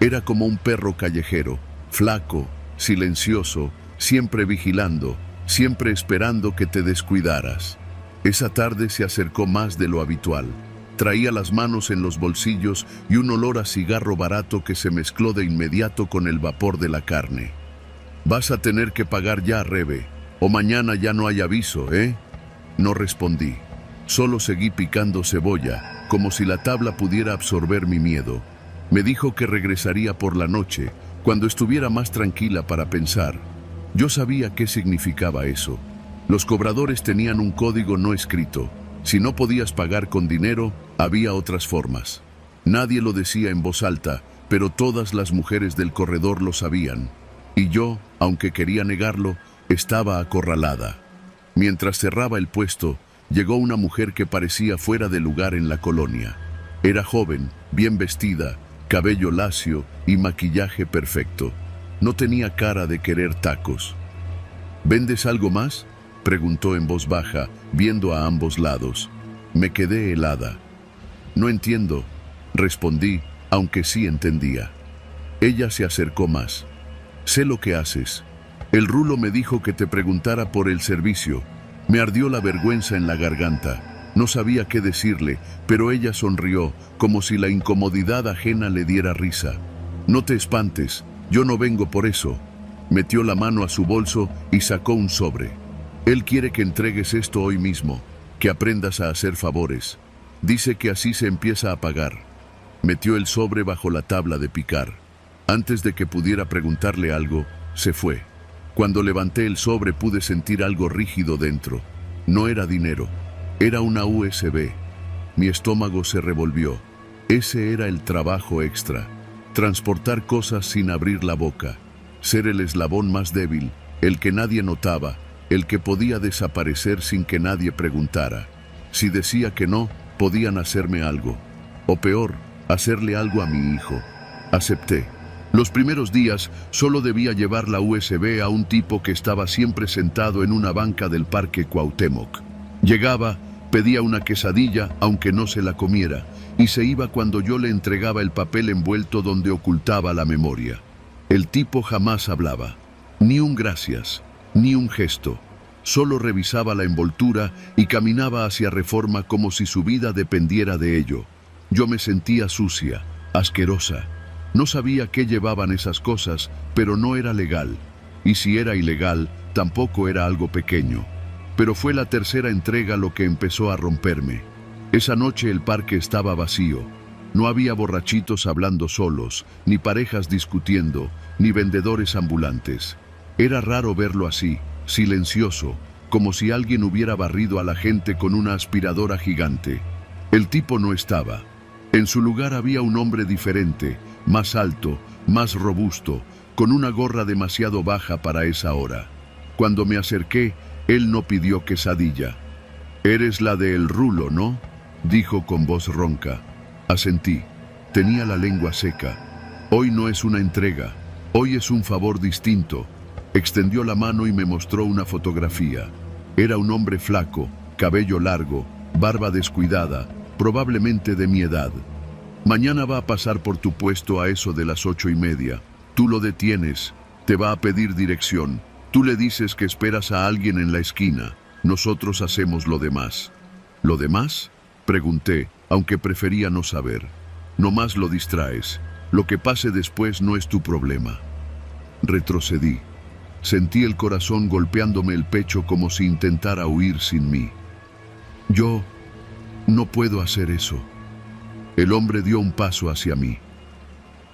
Era como un perro callejero, flaco, silencioso, siempre vigilando, siempre esperando que te descuidaras. Esa tarde se acercó más de lo habitual. Traía las manos en los bolsillos y un olor a cigarro barato que se mezcló de inmediato con el vapor de la carne. «Vas a tener que pagar ya, Rebe, o mañana ya no hay aviso, ¿eh?» No respondí. Solo seguí picando cebolla, como si la tabla pudiera absorber mi miedo. Me dijo que regresaría por la noche, cuando estuviera más tranquila para pensar. Yo sabía qué significaba eso. Los cobradores tenían un código no escrito. Si no podías pagar con dinero, había otras formas. Nadie lo decía en voz alta, pero todas las mujeres del corredor lo sabían. Y yo, aunque quería negarlo, estaba acorralada. Mientras cerraba el puesto, llegó una mujer que parecía fuera de lugar en la colonia. Era joven, bien vestida, cabello lacio y maquillaje perfecto. No tenía cara de querer tacos. «¿Vendes algo más?», preguntó en voz baja, viendo a ambos lados. Me quedé helada. «No entiendo», respondí, aunque sí entendía. Ella se acercó más. «Sé lo que haces. El rulo me dijo que te preguntara por el servicio». Me ardió la vergüenza en la garganta. No sabía qué decirle, pero ella sonrió, como si la incomodidad ajena le diera risa. «No te espantes, yo no vengo por eso». Metió la mano a su bolso y sacó un sobre. «Él quiere que entregues esto hoy mismo, que aprendas a hacer favores. Dice que así se empieza a pagar». Metió el sobre bajo la tabla de picar. Antes de que pudiera preguntarle algo, se fue. Cuando levanté el sobre pude sentir algo rígido dentro. No era dinero, era una USB. Mi estómago se revolvió. Ese era el trabajo extra. Transportar cosas sin abrir la boca. Ser el eslabón más débil, el que nadie notaba, el que podía desaparecer sin que nadie preguntara. Si decía que no, podían hacerme algo. O peor, hacerle algo a mi hijo. Acepté. Los primeros días solo debía llevar la USB a un tipo que estaba siempre sentado en una banca del Parque Cuauhtémoc. Llegaba, pedía una quesadilla, aunque no se la comiera, y se iba cuando yo le entregaba el papel envuelto donde ocultaba la memoria. El tipo jamás hablaba, ni un gracias, ni un gesto. Solo revisaba la envoltura y caminaba hacia Reforma como si su vida dependiera de ello. Yo me sentía sucia, asquerosa. No sabía qué llevaban esas cosas, pero no era legal. Y si era ilegal, tampoco era algo pequeño. Pero fue la tercera entrega lo que empezó a romperme. Esa noche el parque estaba vacío. No había borrachitos hablando solos, ni parejas discutiendo, ni vendedores ambulantes. Era raro verlo así, silencioso, como si alguien hubiera barrido a la gente con una aspiradora gigante. El tipo no estaba. En su lugar había un hombre diferente, más alto, más robusto, con una gorra demasiado baja para esa hora. Cuando me acerqué, él no pidió quesadilla. «Eres la de El Rulo, ¿no?», dijo con voz ronca. Asentí. Tenía la lengua seca. «Hoy no es una entrega, hoy es un favor distinto». Extendió la mano y me mostró una fotografía. Era un hombre flaco, cabello largo, barba descuidada, probablemente de mi edad. «Mañana va a pasar por tu puesto a eso de las 8:30. Tú lo detienes, te va a pedir dirección. Tú le dices que esperas a alguien en la esquina. Nosotros hacemos lo demás». «¿Lo demás?», pregunté, aunque prefería no saber. «Nomás lo distraes. Lo que pase después no es tu problema». Retrocedí. Sentí el corazón golpeándome el pecho como si intentara huir sin mí. «Yo no puedo hacer eso». El hombre dio un paso hacia mí.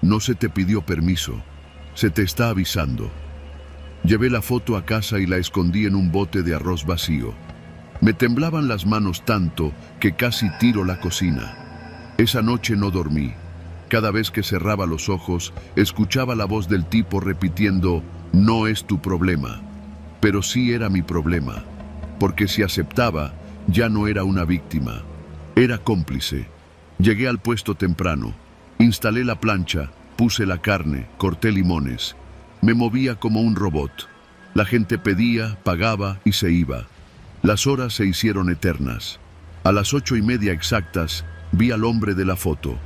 «No se te pidió permiso, se te está avisando». Llevé la foto a casa y la escondí en un bote de arroz vacío. Me temblaban las manos tanto que casi tiro la cocina. Esa noche no dormí. Cada vez que cerraba los ojos, escuchaba la voz del tipo repitiendo: «No es tu problema». Pero sí era mi problema, porque si aceptaba, ya no era una víctima, era cómplice. Llegué al puesto temprano, instalé la plancha, puse la carne, corté limones. Me movía como un robot. La gente pedía, pagaba y se iba. Las horas se hicieron eternas. A las 8:30 exactas, vi al hombre de la foto.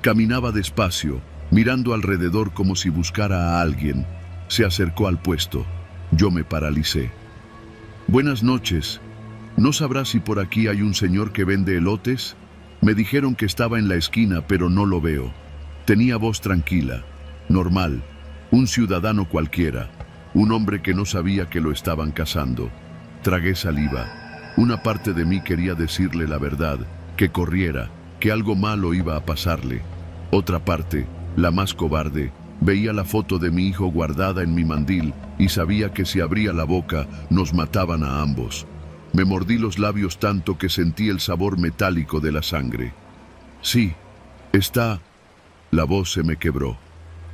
Caminaba despacio, Mirando alrededor como si buscara a alguien, se acercó al puesto. Yo me paralicé. Buenas noches. ¿No sabrá si por aquí hay un señor que vende elotes? Me dijeron que estaba en la esquina, pero no lo veo. Tenía voz tranquila, normal, un ciudadano cualquiera, un hombre que no sabía que lo estaban cazando. Tragué saliva. Una parte de mí quería decirle la verdad, que corriera, que algo malo iba a pasarle. Otra parte, la más cobarde, veía la foto de mi hijo guardada en mi mandil y sabía que si abría la boca nos mataban a ambos. Me mordí los labios tanto que sentí el sabor metálico de la sangre. Sí, está... La voz se me quebró.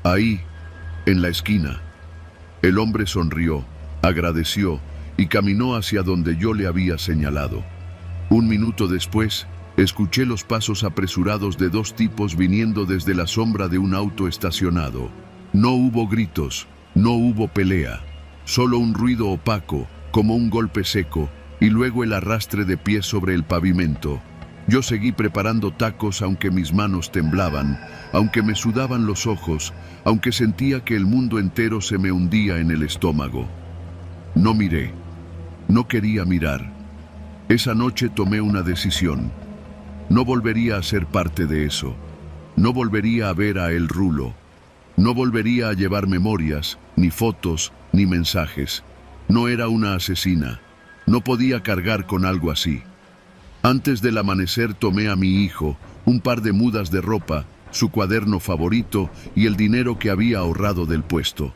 Ahí, en la esquina. El hombre sonrió, agradeció y caminó hacia donde yo le había señalado. Un minuto después, escuché los pasos apresurados de dos tipos viniendo desde la sombra de un auto estacionado. No hubo gritos, no hubo pelea, solo un ruido opaco, como un golpe seco, y luego el arrastre de pies sobre el pavimento. Yo seguí preparando tacos aunque mis manos temblaban, aunque me sudaban los ojos, aunque sentía que el mundo entero se me hundía en el estómago. No miré, no quería mirar. Esa noche tomé una decisión. No volvería a ser parte de eso. No volvería a ver a El Rulo. No volvería a llevar memorias, ni fotos, ni mensajes. No era una asesina. No podía cargar con algo así. Antes del amanecer tomé a mi hijo, un par de mudas de ropa, su cuaderno favorito y el dinero que había ahorrado del puesto.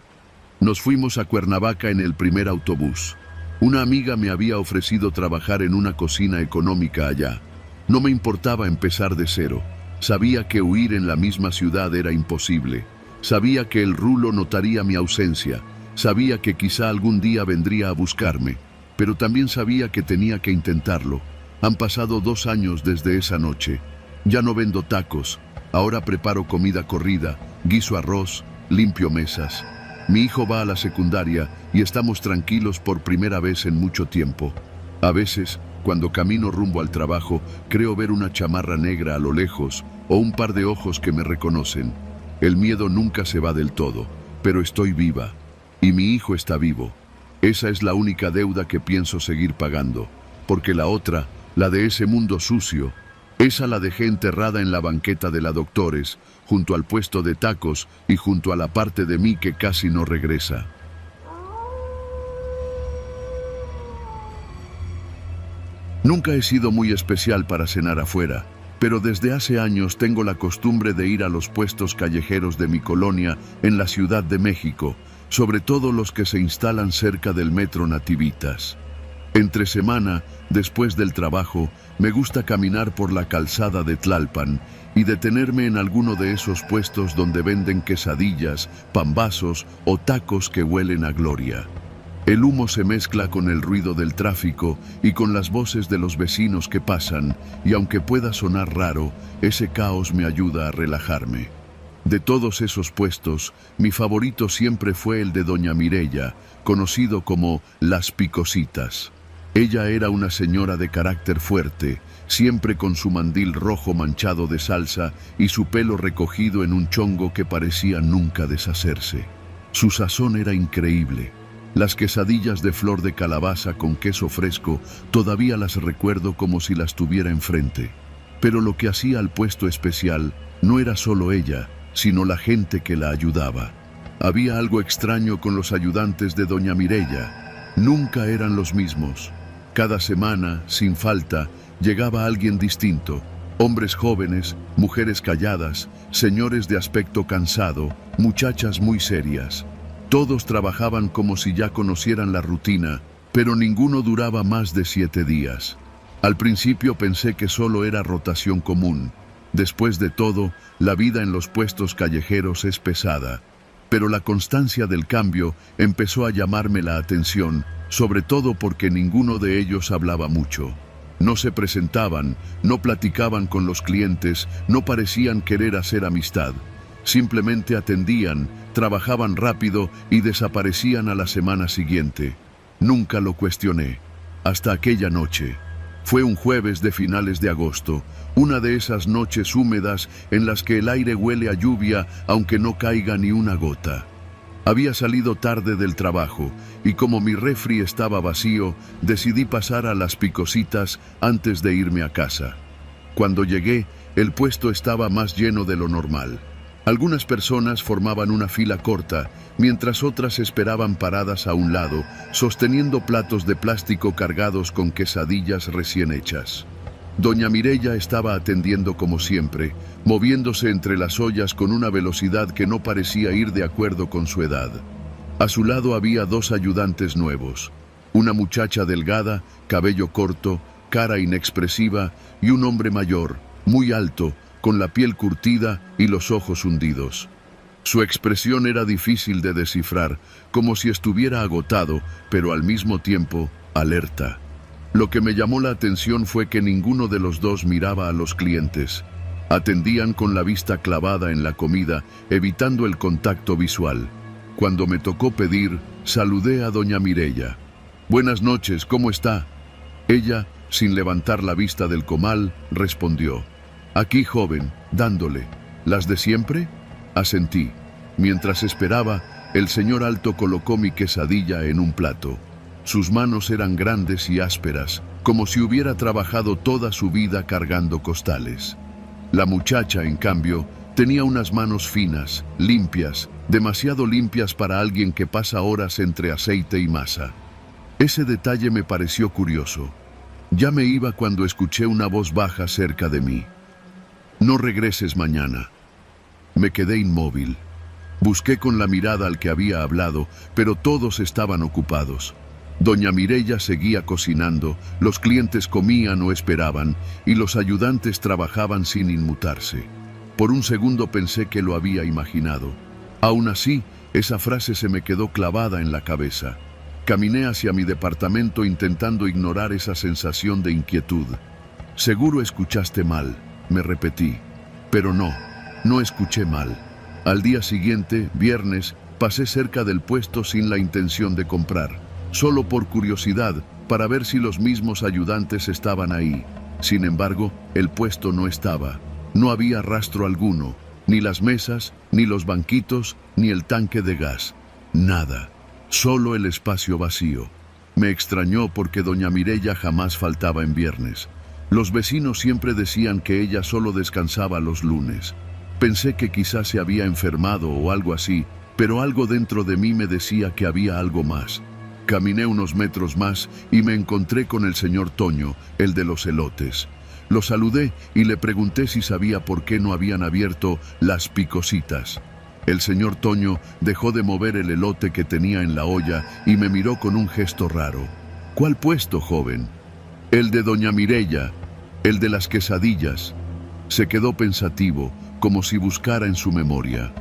Nos fuimos a Cuernavaca en el primer autobús. Una amiga me había ofrecido trabajar en una cocina económica allá. No me importaba empezar de cero. Sabía que huir en la misma ciudad era imposible. Sabía que El Rulo notaría mi ausencia. Sabía que quizá algún día vendría a buscarme. Pero también sabía que tenía que intentarlo. Han pasado 2 años desde esa noche. Ya no vendo tacos. Ahora preparo comida corrida, guiso arroz, limpio mesas. Mi hijo va a la secundaria y estamos tranquilos por primera vez en mucho tiempo. A veces, cuando camino rumbo al trabajo, creo ver una chamarra negra a lo lejos o un par de ojos que me reconocen. El miedo nunca se va del todo, pero estoy viva. Y mi hijo está vivo. Esa es la única deuda que pienso seguir pagando, porque la otra, la de ese mundo sucio, esa la dejé enterrada en la banqueta de la Doctores, junto al puesto de tacos y junto a la parte de mí que casi no regresa. Nunca he sido muy especial para cenar afuera, pero desde hace años tengo la costumbre de ir a los puestos callejeros de mi colonia en la Ciudad de México, sobre todo los que se instalan cerca del Metro Nativitas. Entre semana, después del trabajo, me gusta caminar por la calzada de Tlalpan y detenerme en alguno de esos puestos donde venden quesadillas, pambazos o tacos que huelen a gloria. El humo se mezcla con el ruido del tráfico y con las voces de los vecinos que pasan, y aunque pueda sonar raro, ese caos me ayuda a relajarme. De todos esos puestos, mi favorito siempre fue el de Doña Mireya, conocido como Las Picositas. Ella era una señora de carácter fuerte, siempre con su mandil rojo manchado de salsa y su pelo recogido en un chongo que parecía nunca deshacerse. Su sazón era increíble. Las quesadillas de flor de calabaza con queso fresco todavía las recuerdo como si las tuviera enfrente. Pero lo que hacía al puesto especial no era solo ella, sino la gente que la ayudaba. Había algo extraño con los ayudantes de Doña Mireya. Nunca eran los mismos. Cada semana, sin falta, llegaba alguien distinto. Hombres jóvenes, mujeres calladas, señores de aspecto cansado, muchachas muy serias. Todos trabajaban como si ya conocieran la rutina, pero ninguno duraba más de 7 días. Al principio pensé que solo era rotación común. Después de todo, la vida en los puestos callejeros es pesada. Pero la constancia del cambio empezó a llamarme la atención, sobre todo porque ninguno de ellos hablaba mucho. No se presentaban, no platicaban con los clientes, no parecían querer hacer amistad. Simplemente atendían, trabajaban rápido y desaparecían a la semana siguiente. Nunca lo cuestioné, hasta aquella noche. Fue un jueves de finales de agosto, una de esas noches húmedas en las que el aire huele a lluvia aunque no caiga ni una gota. Había salido tarde del trabajo y como mi refri estaba vacío, decidí pasar a Las Picositas antes de irme a casa. Cuando llegué, el puesto estaba más lleno de lo normal. Algunas personas formaban una fila corta, mientras otras esperaban paradas a un lado, sosteniendo platos de plástico cargados con quesadillas recién hechas. Doña Mireya estaba atendiendo como siempre, moviéndose entre las ollas con una velocidad que no parecía ir de acuerdo con su edad. A su lado había dos ayudantes nuevos, una muchacha delgada, cabello corto, cara inexpresiva, y un hombre mayor, muy alto, con la piel curtida y los ojos hundidos. Su expresión era difícil de descifrar, como si estuviera agotado, pero al mismo tiempo alerta. Lo que me llamó la atención fue que ninguno de los dos miraba a los clientes. Atendían con la vista clavada en la comida, evitando el contacto visual. Cuando me tocó pedir, saludé a doña Mireya. «Buenas noches, ¿cómo está?» Ella, sin levantar la vista del comal, respondió. «Aquí, joven, dándole. ¿Las de siempre?» Asentí. Mientras esperaba, el señor alto colocó mi quesadilla en un plato. Sus manos eran grandes y ásperas, como si hubiera trabajado toda su vida cargando costales. La muchacha, en cambio, tenía unas manos finas, limpias, demasiado limpias para alguien que pasa horas entre aceite y masa. Ese detalle me pareció curioso. Ya me iba cuando escuché una voz baja cerca de mí. «No regreses mañana». Me quedé inmóvil. Busqué con la mirada al que había hablado, pero todos estaban ocupados. Doña Mireya seguía cocinando, los clientes comían o esperaban, y los ayudantes trabajaban sin inmutarse. Por un segundo pensé que lo había imaginado. Aún así, esa frase se me quedó clavada en la cabeza. Caminé hacia mi departamento intentando ignorar esa sensación de inquietud. «Seguro escuchaste mal», me repetí. Pero no escuché mal. Al día siguiente, viernes, pasé cerca del puesto sin la intención de comprar. Solo por curiosidad, para ver si los mismos ayudantes estaban ahí. Sin embargo, el puesto no estaba. No había rastro alguno, ni las mesas, ni los banquitos, ni el tanque de gas. Nada. Solo el espacio vacío. Me extrañó porque doña Mireya jamás faltaba en viernes. Los vecinos siempre decían que ella solo descansaba los lunes. Pensé que quizás se había enfermado o algo así, pero algo dentro de mí me decía que había algo más. Caminé unos metros más y me encontré con el señor Toño, el de los elotes. Lo saludé y le pregunté si sabía por qué no habían abierto Las Picositas. El señor Toño dejó de mover el elote que tenía en la olla y me miró con un gesto raro. «¿Cuál puesto, joven?» «El de doña Mireya, el de las quesadillas». Se quedó pensativo, como si buscara en su memoria.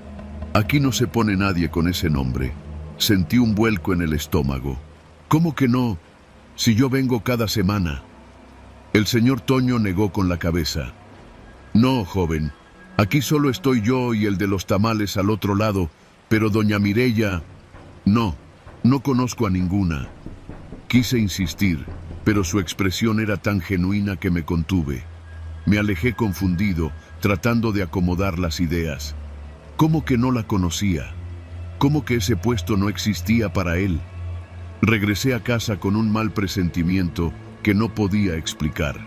«Aquí no se pone nadie con ese nombre». Sentí un vuelco en el estómago. «¿Cómo que no? Si yo vengo cada semana». El señor Toño negó con la cabeza. «No, joven. Aquí solo estoy yo y el de los tamales al otro lado, pero doña Mireya... No conozco a ninguna». Quise insistir, pero su expresión era tan genuina que me contuve. Me alejé confundido, tratando de acomodar las ideas. ¿Cómo que no la conocía? ¿Cómo que ese puesto no existía para él? Regresé a casa con un mal presentimiento que no podía explicar.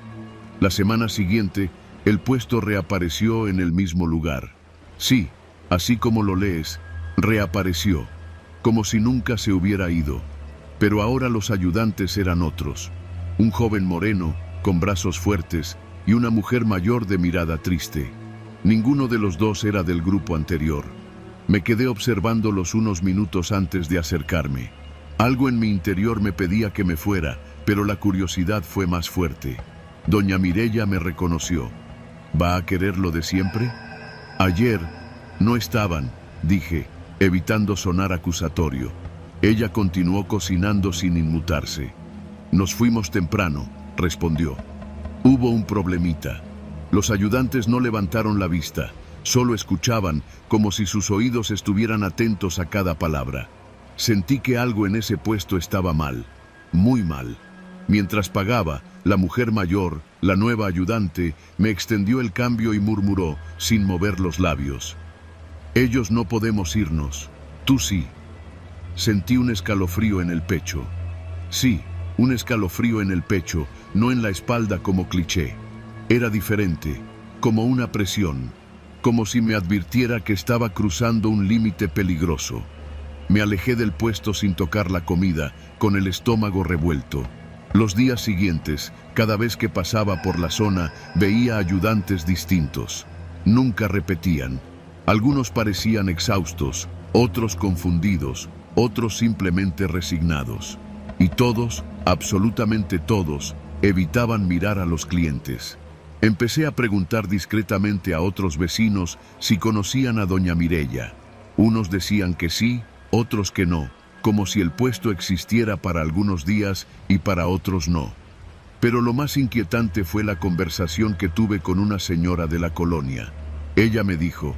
La semana siguiente, el puesto reapareció en el mismo lugar. Sí, así como lo lees, reapareció, como si nunca se hubiera ido. Pero ahora los ayudantes eran otros. Un joven moreno, con brazos fuertes, y una mujer mayor de mirada triste. Ninguno de los dos era del grupo anterior. Me quedé observándolos unos minutos antes de acercarme. Algo en mi interior me pedía que me fuera, pero la curiosidad fue más fuerte. Doña Mireya me reconoció. ¿Va a querer lo de siempre? Ayer no estaban, dije, evitando sonar acusatorio. Ella continuó cocinando sin inmutarse. Nos fuimos temprano, respondió. Hubo un problemita. Los ayudantes no levantaron la vista. Solo escuchaban, como si sus oídos estuvieran atentos a cada palabra. Sentí que algo en ese puesto estaba mal, muy mal. Mientras pagaba, la mujer mayor, la nueva ayudante, me extendió el cambio y murmuró, sin mover los labios: «Ellos no podemos irnos, tú sí». Sentí un escalofrío en el pecho. Sí, un escalofrío en el pecho, no en la espalda como cliché. Era diferente, como una presión, como si me advirtiera que estaba cruzando un límite peligroso. Me alejé del puesto sin tocar la comida, con el estómago revuelto. Los días siguientes, cada vez que pasaba por la zona, veía ayudantes distintos. Nunca repetían. Algunos parecían exhaustos, otros confundidos, otros simplemente resignados. Y todos, absolutamente todos, evitaban mirar a los clientes. Empecé a preguntar discretamente a otros vecinos si conocían a doña Mireya. Unos decían que sí, otros que no, como si el puesto existiera para algunos días y para otros no. Pero lo más inquietante fue la conversación que tuve con una señora de la colonia. Ella me dijo: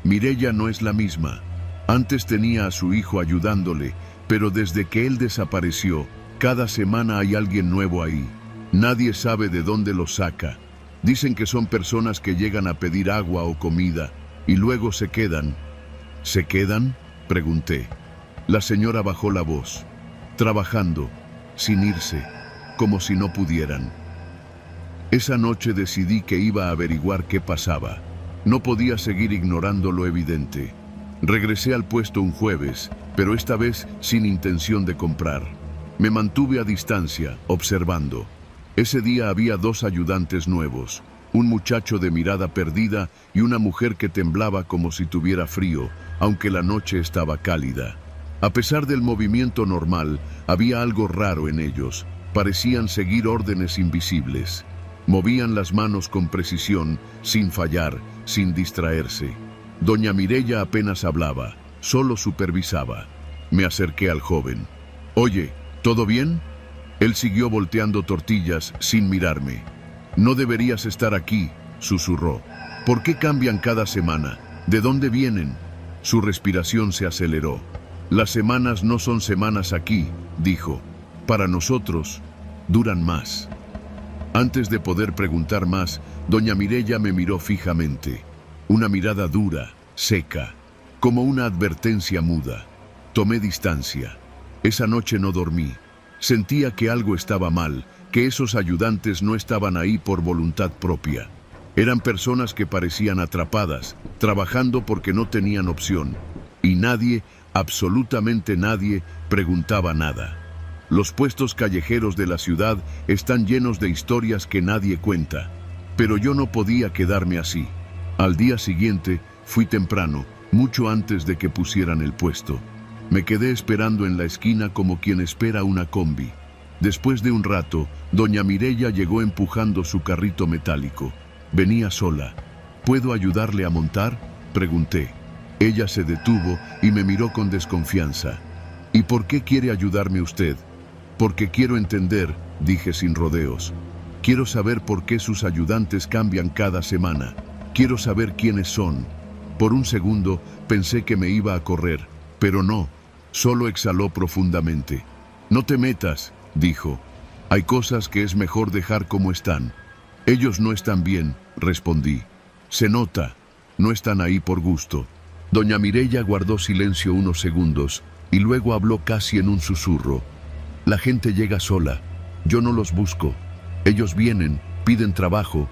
«Mireya no es la misma. Antes tenía a su hijo ayudándole, pero desde que él desapareció, cada semana hay alguien nuevo ahí. Nadie sabe de dónde lo saca. Dicen que son personas que llegan a pedir agua o comida y luego se quedan». «¿Se quedan?», pregunté. La señora bajó la voz: «Trabajando, sin irse, como si no pudieran». Esa noche decidí que iba a averiguar qué pasaba. No podía seguir ignorando lo evidente. Regresé al puesto un jueves, pero esta vez sin intención de comprar. Me mantuve a distancia, observando. Ese día había 2 ayudantes nuevos, un muchacho de mirada perdida y una mujer que temblaba como si tuviera frío, aunque la noche estaba cálida. A pesar del movimiento normal, había algo raro en ellos. Parecían seguir órdenes invisibles. Movían las manos con precisión, sin fallar, sin distraerse. Doña Mireya apenas hablaba, solo supervisaba. Me acerqué al joven. «Oye, ¿todo bien?». Él siguió volteando tortillas sin mirarme. «No deberías estar aquí», susurró. «¿Por qué cambian cada semana? ¿De dónde vienen?». Su respiración se aceleró. «Las semanas no son semanas aquí», dijo. «Para nosotros, duran más». Antes de poder preguntar más, doña Mireya me miró fijamente. Una mirada dura, seca, como una advertencia muda. Tomé distancia. Esa noche no dormí. Sentía que algo estaba mal, que esos ayudantes no estaban ahí por voluntad propia. Eran personas que parecían atrapadas, trabajando porque no tenían opción. Y nadie, absolutamente nadie, preguntaba nada. Los puestos callejeros de la ciudad están llenos de historias que nadie cuenta. Pero yo no podía quedarme así. Al día siguiente, fui temprano, mucho antes de que pusieran el puesto. Me quedé esperando en la esquina como quien espera una combi. Después de un rato, doña Mireya llegó empujando su carrito metálico. Venía sola. «¿Puedo ayudarle a montar?», pregunté. Ella se detuvo y me miró con desconfianza. «¿Y por qué quiere ayudarme usted?». «Porque quiero entender», dije sin rodeos. «Quiero saber por qué sus ayudantes cambian cada semana. Quiero saber quiénes son». Por un segundo pensé que me iba a correr, pero no. Solo exhaló profundamente. «No te metas», dijo. «Hay cosas que es mejor dejar como están». «Ellos no están bien», respondí. «Se nota. No están ahí por gusto». Doña Mireya guardó silencio unos segundos y luego habló casi en un susurro. «La gente llega sola. Yo no los busco. Ellos vienen, piden trabajo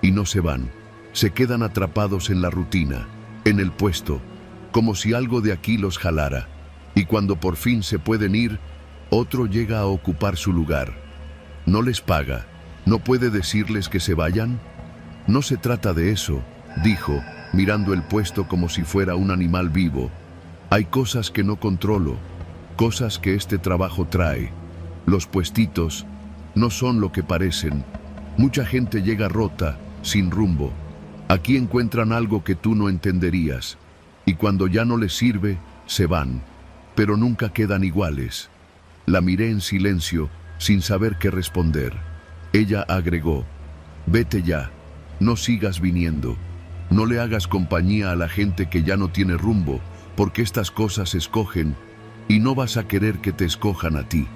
y no se van. Se quedan atrapados en la rutina, en el puesto, como si algo de aquí los jalara. Y cuando por fin se pueden ir, otro llega a ocupar su lugar. No les paga. ¿No puede decirles que se vayan?». «No se trata de eso», dijo, mirando el puesto como si fuera un animal vivo. «Hay cosas que no controlo, cosas que este trabajo trae. Los puestitos no son lo que parecen. Mucha gente llega rota, sin rumbo. Aquí encuentran algo que tú no entenderías. Y cuando ya no les sirve, se van. Pero nunca quedan iguales». La miré en silencio, sin saber qué responder. Ella agregó: «Vete ya, no sigas viniendo. No le hagas compañía a la gente que ya no tiene rumbo, porque estas cosas escogen y no vas a querer que te escojan a ti».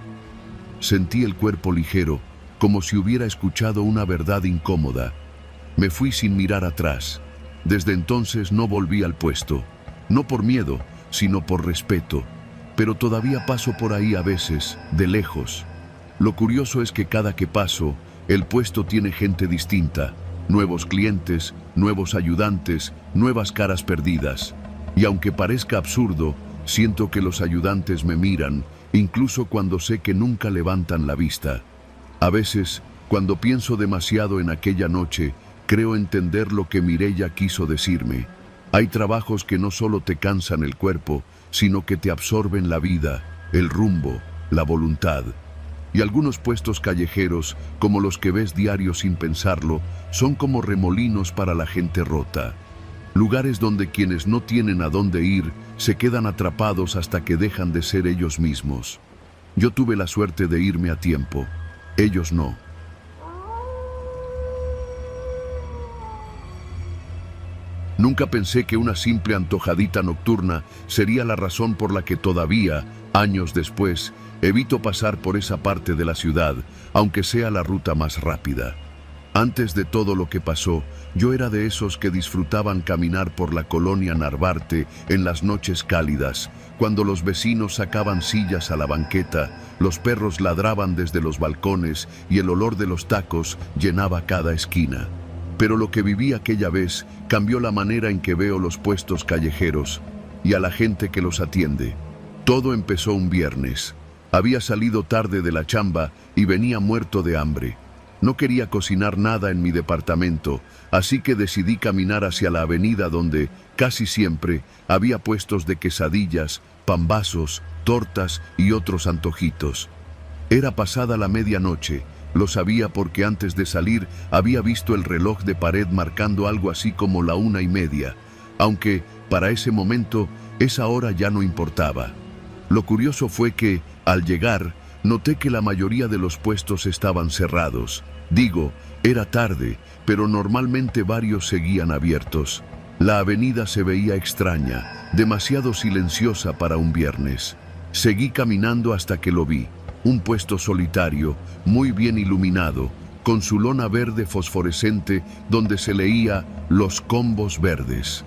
Sentí el cuerpo ligero, como si hubiera escuchado una verdad incómoda. Me fui sin mirar atrás. Desde entonces no volví al puesto, no por miedo, sino por respeto, pero todavía paso por ahí a veces, de lejos. Lo curioso es que cada que paso, el puesto tiene gente distinta, nuevos clientes, nuevos ayudantes, nuevas caras perdidas. Y aunque parezca absurdo, siento que los ayudantes me miran, incluso cuando sé que nunca levantan la vista. A veces, cuando pienso demasiado en aquella noche, creo entender lo que Mireia quiso decirme. Hay trabajos que no solo te cansan el cuerpo, sino que te absorben la vida, el rumbo, la voluntad. Y algunos puestos callejeros, como los que ves diario sin pensarlo, son como remolinos para la gente rota. Lugares donde quienes no tienen a dónde ir se quedan atrapados hasta que dejan de ser ellos mismos. Yo tuve la suerte de irme a tiempo, ellos no. Nunca pensé que una simple antojadita nocturna sería la razón por la que todavía, años después, evito pasar por esa parte de la ciudad, aunque sea la ruta más rápida. Antes de todo lo que pasó, yo era de esos que disfrutaban caminar por la colonia Narvarte en las noches cálidas, cuando los vecinos sacaban sillas a la banqueta, los perros ladraban desde los balcones y el olor de los tacos llenaba cada esquina. Pero lo que viví aquella vez cambió la manera en que veo los puestos callejeros y a la gente que los atiende. Todo empezó un viernes. Había salido tarde de la chamba y venía muerto de hambre. No quería cocinar nada en mi departamento, así que decidí caminar hacia la avenida donde, casi siempre, había puestos de quesadillas, pambazos, tortas y otros antojitos. Era pasada la medianoche. Lo sabía porque antes de salir había visto el reloj de pared marcando algo así como la 1:30, aunque, para ese momento, esa hora ya no importaba. Lo curioso fue que, al llegar, noté que la mayoría de los puestos estaban cerrados. Digo, era tarde, pero normalmente varios seguían abiertos. La avenida se veía extraña, demasiado silenciosa para un viernes. Seguí caminando hasta que lo vi. Un puesto solitario, muy bien iluminado, con su lona verde fosforescente donde se leía Los Combos Verdes.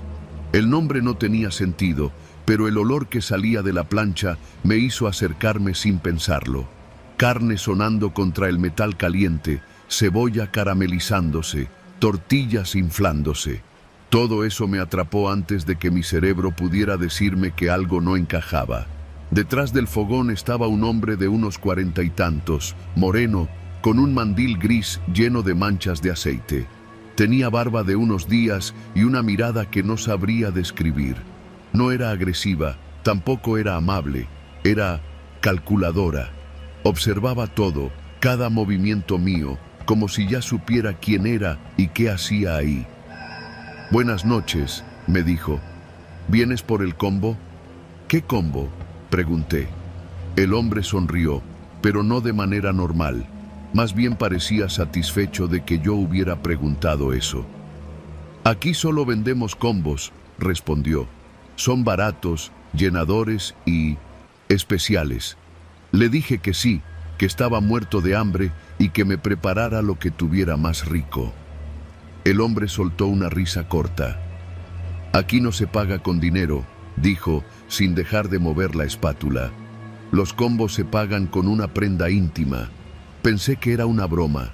El nombre no tenía sentido, pero el olor que salía de la plancha me hizo acercarme sin pensarlo. Carne sonando contra el metal caliente, cebolla caramelizándose, tortillas inflándose. Todo eso me atrapó antes de que mi cerebro pudiera decirme que algo no encajaba. Detrás del fogón estaba un hombre de unos 40 y tantos, moreno, con un mandil gris lleno de manchas de aceite. Tenía barba de unos días y una mirada que no sabría describir. No era agresiva, tampoco era amable, era calculadora. Observaba todo, cada movimiento mío, como si ya supiera quién era y qué hacía ahí. «Buenas noches», me dijo. «¿Vienes por el combo?» «¿Qué combo?», pregunté. El hombre sonrió, pero no de manera normal. Más bien parecía satisfecho de que yo hubiera preguntado eso. «Aquí solo vendemos combos», respondió. «Son baratos, llenadores y especiales». Le dije que sí, que estaba muerto de hambre y que me preparara lo que tuviera más rico. El hombre soltó una risa corta. «Aquí no se paga con dinero», dijo, sin dejar de mover la espátula. «Los combos se pagan con una prenda íntima». Pensé que era una broma.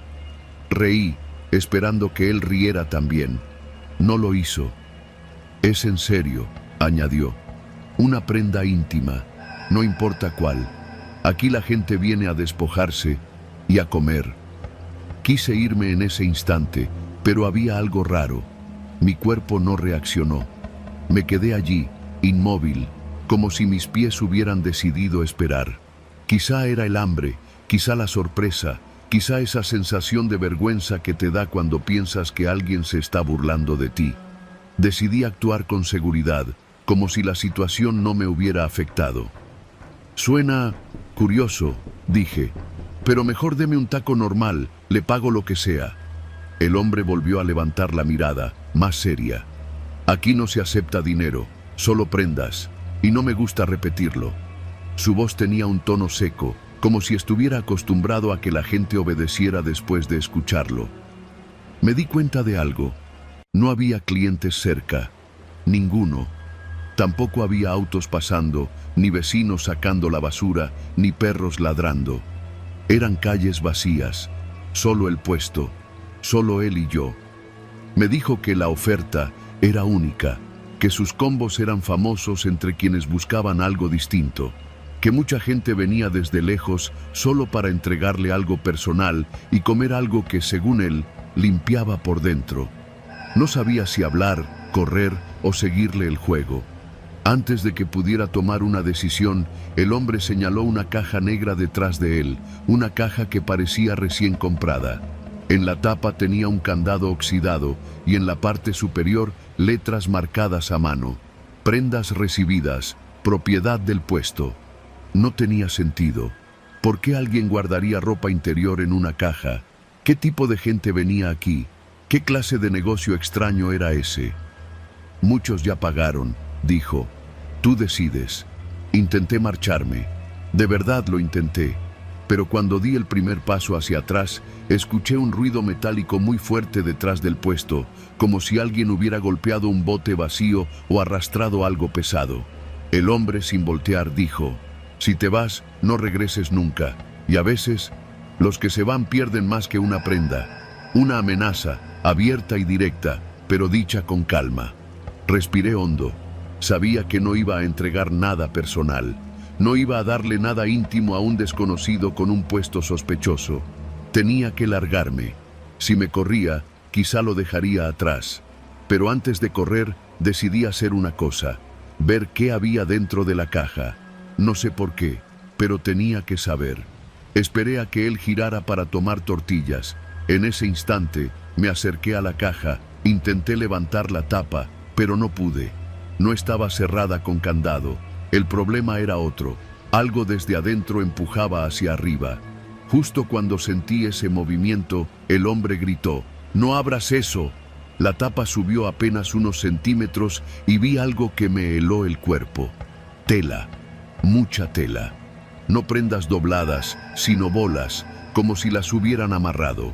Reí, esperando que él riera también. No lo hizo. «Es en serio», añadió. «Una prenda íntima, no importa cuál. Aquí la gente viene a despojarse y a comer». Quise irme en ese instante, pero había algo raro. Mi cuerpo no reaccionó. Me quedé allí, inmóvil, como si mis pies hubieran decidido esperar. Quizá era el hambre, quizá la sorpresa, quizá esa sensación de vergüenza que te da cuando piensas que alguien se está burlando de ti. Decidí actuar con seguridad, como si la situación no me hubiera afectado. «Suena curioso», dije, «pero mejor deme un taco normal, le pago lo que sea». El hombre volvió a levantar la mirada, más seria. «Aquí no se acepta dinero, solo prendas, y no me gusta repetirlo». Su voz tenía un tono seco, como si estuviera acostumbrado a que la gente obedeciera después de escucharlo. Me di cuenta de algo. No había clientes cerca, ninguno. Tampoco había autos pasando, ni vecinos sacando la basura, ni perros ladrando. Eran calles vacías, solo el puesto, solo él y yo. Me dijo que la oferta era única, que sus combos eran famosos entre quienes buscaban algo distinto, que mucha gente venía desde lejos solo para entregarle algo personal y comer algo que, según él, limpiaba por dentro. No sabía si hablar, correr o seguirle el juego. Antes de que pudiera tomar una decisión, el hombre señaló una caja negra detrás de él, una caja que parecía recién comprada. En la tapa tenía un candado oxidado y en la parte superior letras marcadas a mano. Prendas recibidas, propiedad del puesto. No tenía sentido. ¿Por qué alguien guardaría ropa interior en una caja? ¿Qué tipo de gente venía aquí? ¿Qué clase de negocio extraño era ese? Muchos ya pagaron, dijo. Tú decides. Intenté marcharme. De verdad lo intenté. Pero cuando di el primer paso hacia atrás, escuché un ruido metálico muy fuerte detrás del puesto, como si alguien hubiera golpeado un bote vacío o arrastrado algo pesado. El hombre, sin voltear, dijo: si te vas, no regreses nunca. Y a veces, los que se van pierden más que una prenda. Una amenaza, abierta y directa, pero dicha con calma. Respiré hondo. Sabía que no iba a entregar nada personal. No iba a darle nada íntimo a un desconocido con un puesto sospechoso. Tenía que largarme. Si me corría, quizá lo dejaría atrás. Pero antes de correr, decidí hacer una cosa: ver qué había dentro de la caja. No sé por qué, pero tenía que saber. Esperé a que él girara para tomar tortillas. En ese instante, me acerqué a la caja, intenté levantar la tapa, pero no pude. No estaba cerrada con candado. El problema era otro. Algo desde adentro empujaba hacia arriba. Justo cuando sentí ese movimiento, el hombre gritó: ¡no abras eso! La tapa subió apenas unos centímetros y vi algo que me heló el cuerpo. Tela. Mucha tela. No prendas dobladas, sino bolas, como si las hubieran amarrado.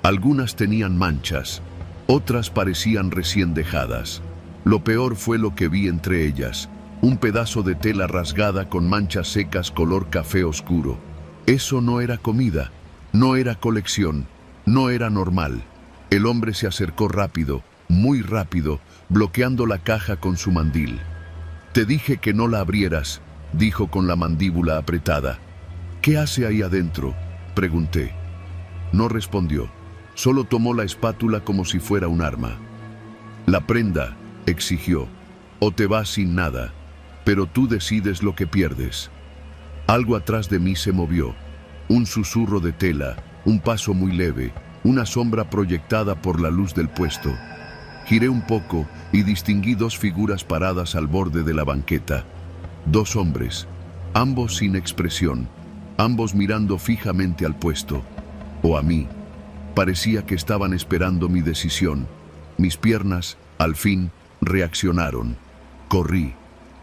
Algunas tenían manchas, otras parecían recién dejadas. Lo peor fue lo que vi entre ellas: un pedazo de tela rasgada con manchas secas color café oscuro. Eso no era comida, no era colección, no era normal. El hombre se acercó rápido, muy rápido, bloqueando la caja con su mandil. Te dije que no la abrieras, dijo con la mandíbula apretada. ¿Qué hace ahí adentro?, pregunté. No respondió, solo tomó la espátula como si fuera un arma. La prenda, exigió, o te vas sin nada, pero tú decides lo que pierdes. Algo atrás de mí se movió, un susurro de tela, un paso muy leve, una sombra proyectada por la luz del puesto. Giré un poco y distinguí dos figuras paradas al borde de la banqueta. Dos hombres, ambos sin expresión, ambos mirando fijamente al puesto, o a mí. Parecía que estaban esperando mi decisión. Mis piernas, al fin, reaccionaron. Corrí.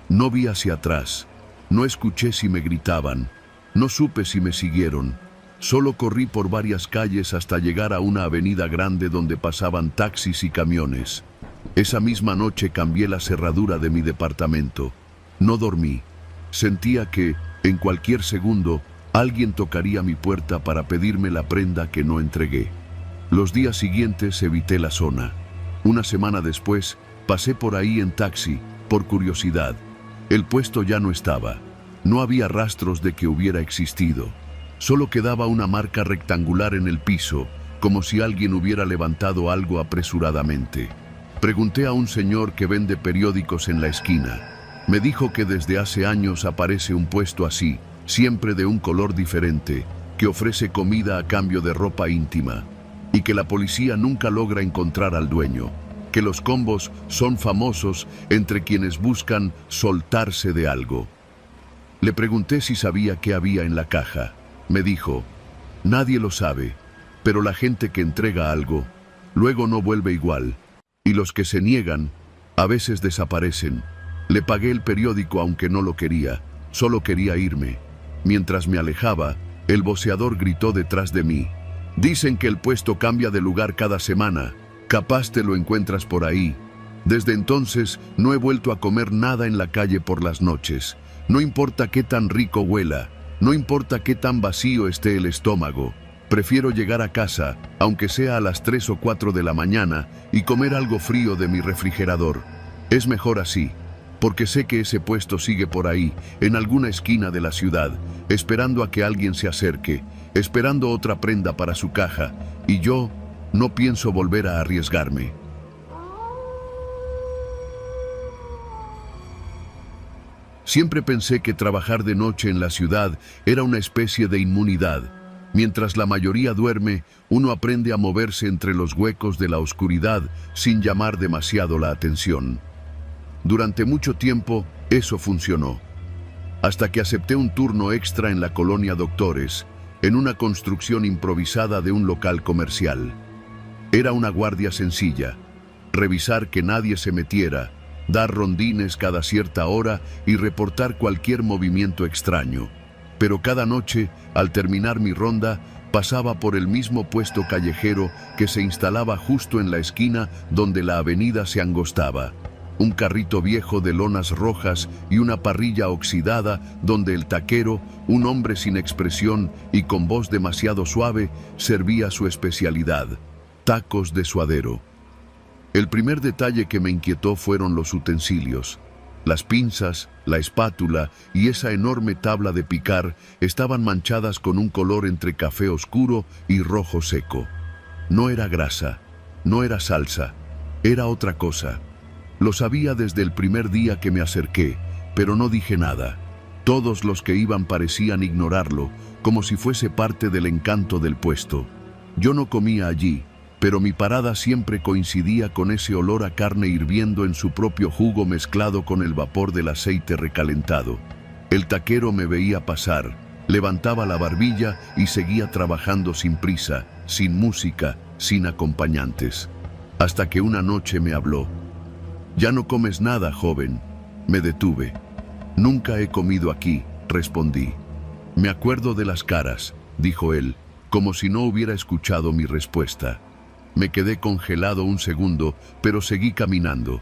No vi hacia atrás. No escuché si me gritaban. No supe si me siguieron. Solo corrí por varias calles hasta llegar a una avenida grande donde pasaban taxis y camiones. Esa misma noche cambié la cerradura de mi departamento. No dormí. Sentía que, en cualquier segundo, alguien tocaría mi puerta para pedirme la prenda que no entregué. Los días siguientes evité la zona. Una semana después, pasé por ahí en taxi, por curiosidad. El puesto ya no estaba. No había rastros de que hubiera existido. Solo quedaba una marca rectangular en el piso, como si alguien hubiera levantado algo apresuradamente. Pregunté a un señor que vende periódicos en la esquina. Me dijo que desde hace años aparece un puesto así, siempre de un color diferente, que ofrece comida a cambio de ropa íntima, y que la policía nunca logra encontrar al dueño, que los combos son famosos entre quienes buscan soltarse de algo. Le pregunté si sabía qué había en la caja. Me dijo, nadie lo sabe, pero la gente que entrega algo, luego no vuelve igual, y los que se niegan, a veces desaparecen. Le pagué el periódico aunque no lo quería, solo quería irme. Mientras me alejaba, el voceador gritó detrás de mí: «Dicen que el puesto cambia de lugar cada semana. Capaz te lo encuentras por ahí». Desde entonces no he vuelto a comer nada en la calle por las noches. No importa qué tan rico huela, no importa qué tan vacío esté el estómago. Prefiero llegar a casa, aunque sea a las 3 o 4 de la mañana, y comer algo frío de mi refrigerador. Es mejor así, porque sé que ese puesto sigue por ahí, en alguna esquina de la ciudad, esperando a que alguien se acerque, esperando otra prenda para su caja, y yo no pienso volver a arriesgarme. Siempre pensé que trabajar de noche en la ciudad era una especie de inmunidad. Mientras la mayoría duerme, uno aprende a moverse entre los huecos de la oscuridad sin llamar demasiado la atención. Durante mucho tiempo, eso funcionó. Hasta que acepté un turno extra en la colonia Doctores, en una construcción improvisada de un local comercial. Era una guardia sencilla: revisar que nadie se metiera, dar rondines cada cierta hora y reportar cualquier movimiento extraño. Pero cada noche, al terminar mi ronda, pasaba por el mismo puesto callejero que se instalaba justo en la esquina donde la avenida se angostaba. Un carrito viejo de lonas rojas y una parrilla oxidada donde el taquero, un hombre sin expresión y con voz demasiado suave, servía su especialidad: tacos de suadero. El primer detalle que me inquietó fueron los utensilios. Las pinzas, la espátula y esa enorme tabla de picar estaban manchadas con un color entre café oscuro y rojo seco. No era grasa, no era salsa, era otra cosa. Lo sabía desde el primer día que me acerqué, pero no dije nada. Todos los que iban parecían ignorarlo, como si fuese parte del encanto del puesto. Yo no comía allí, pero mi parada siempre coincidía con ese olor a carne hirviendo en su propio jugo mezclado con el vapor del aceite recalentado. El taquero me veía pasar, levantaba la barbilla y seguía trabajando sin prisa, sin música, sin acompañantes. Hasta que una noche me habló. «Ya no comes nada, joven». Me detuve. «Nunca he comido aquí», respondí. «Me acuerdo de las caras», dijo él, como si no hubiera escuchado mi respuesta. Me quedé congelado un segundo, pero seguí caminando.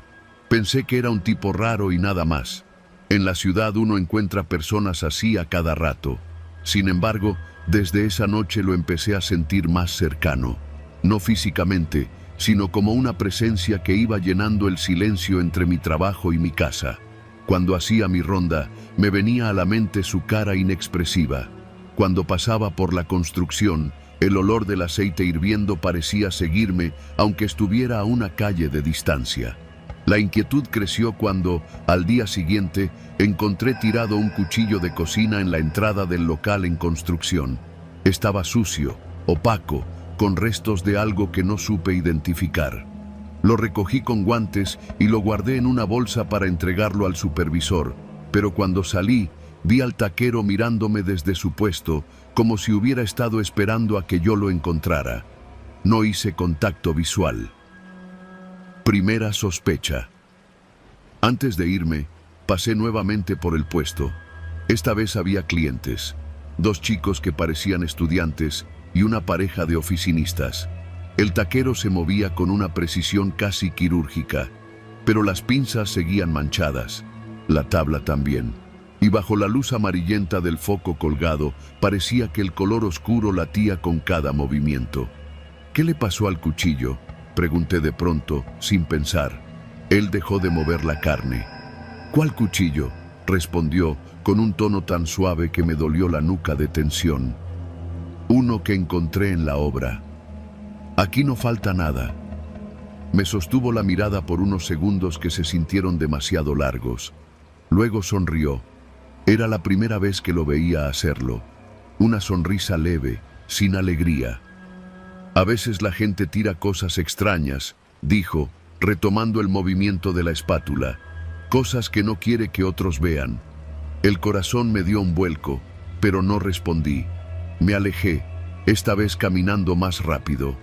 Pensé que era un tipo raro y nada más. En la ciudad uno encuentra personas así a cada rato. Sin embargo, desde esa noche lo empecé a sentir más cercano. No físicamente, sino como una presencia que iba llenando el silencio entre mi trabajo y mi casa. Cuando hacía mi ronda, me venía a la mente su cara inexpresiva. Cuando pasaba por la construcción, el olor del aceite hirviendo parecía seguirme, aunque estuviera a una calle de distancia. La inquietud creció cuando, al día siguiente, encontré tirado un cuchillo de cocina en la entrada del local en construcción. Estaba sucio, opaco, con restos de algo que no supe identificar. Lo recogí con guantes y lo guardé en una bolsa para entregarlo al supervisor, pero cuando salí, vi al taquero mirándome desde su puesto, como si hubiera estado esperando a que yo lo encontrara. No hice contacto visual. Primera sospecha. Antes de irme, pasé nuevamente por el puesto. Esta vez había clientes, 2 chicos que parecían estudiantes y una pareja de oficinistas. El taquero se movía con una precisión casi quirúrgica, pero las pinzas seguían manchadas, la tabla también. Y bajo la luz amarillenta del foco colgado, parecía que el color oscuro latía con cada movimiento. «¿Qué le pasó al cuchillo?», pregunté de pronto, sin pensar. Él dejó de mover la carne. «¿Cuál cuchillo?», respondió, con un tono tan suave que me dolió la nuca de tensión. «Uno que encontré en la obra. Aquí no falta nada». Me sostuvo la mirada por unos segundos que se sintieron demasiado largos. Luego sonrió. Era la primera vez que lo veía hacerlo. Una sonrisa leve, sin alegría. «A veces la gente tira cosas extrañas», dijo, retomando el movimiento de la espátula. «Cosas que no quiere que otros vean». El corazón me dio un vuelco, pero no respondí. Me alejé, esta vez caminando más rápido.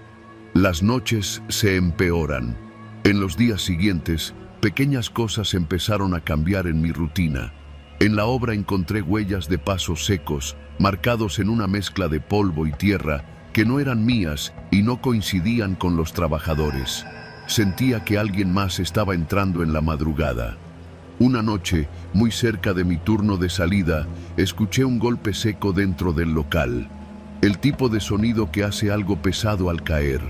Las noches se empeoran. En los días siguientes, pequeñas cosas empezaron a cambiar en mi rutina. En la obra encontré huellas de pasos secos, marcados en una mezcla de polvo y tierra, que no eran mías y no coincidían con los trabajadores. Sentía que alguien más estaba entrando en la madrugada. Una noche, muy cerca de mi turno de salida, escuché un golpe seco dentro del local. El tipo de sonido que hace algo pesado al caer.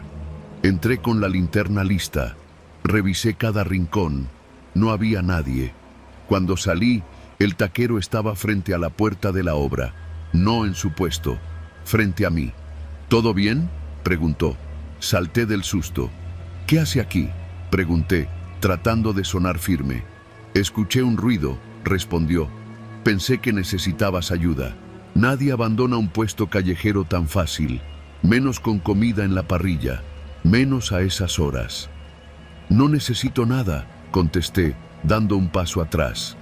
Entré con la linterna lista. Revisé cada rincón. No había nadie. Cuando salí, el taquero estaba frente a la puerta de la obra. No en su puesto, frente a mí. ¿Todo bien?, preguntó. Salté del susto. ¿Qué hace aquí?, pregunté, tratando de sonar firme. Escuché un ruido, respondió. Pensé que necesitabas ayuda. Nadie abandona un puesto callejero tan fácil, menos con comida en la parrilla, menos a esas horas. No necesito nada, contesté, dando un paso atrás.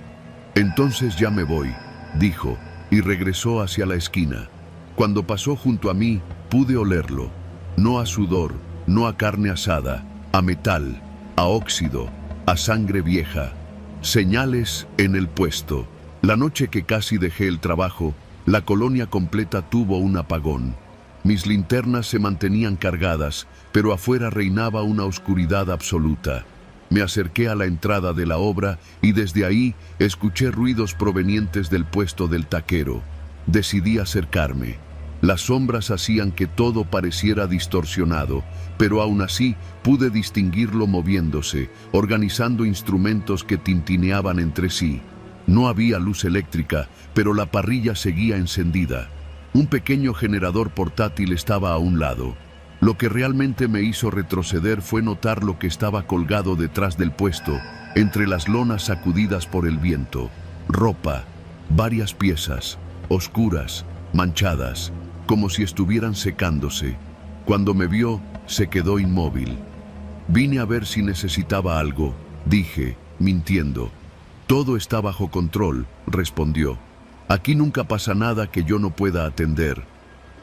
Entonces ya me voy, dijo, y regresó hacia la esquina. Cuando pasó junto a mí, pude olerlo. No a sudor, no a carne asada, a metal, a óxido, a sangre vieja. Señales en el puesto. La noche que casi dejé el trabajo, la colonia completa tuvo un apagón. Mis linternas se mantenían cargadas, pero afuera reinaba una oscuridad absoluta. Me acerqué a la entrada de la obra y desde ahí escuché ruidos provenientes del puesto del taquero. Decidí acercarme. Las sombras hacían que todo pareciera distorsionado, pero aún así pude distinguirlo moviéndose, organizando instrumentos que tintineaban entre sí. No había luz eléctrica, pero la parrilla seguía encendida. Un pequeño generador portátil estaba a un lado. Lo que realmente me hizo retroceder fue notar lo que estaba colgado detrás del puesto, entre las lonas sacudidas por el viento. Ropa, varias piezas, oscuras, manchadas, como si estuvieran secándose. Cuando me vio, se quedó inmóvil. Vine a ver si necesitaba algo, dije, mintiendo. Todo está bajo control, respondió. Aquí nunca pasa nada que yo no pueda atender.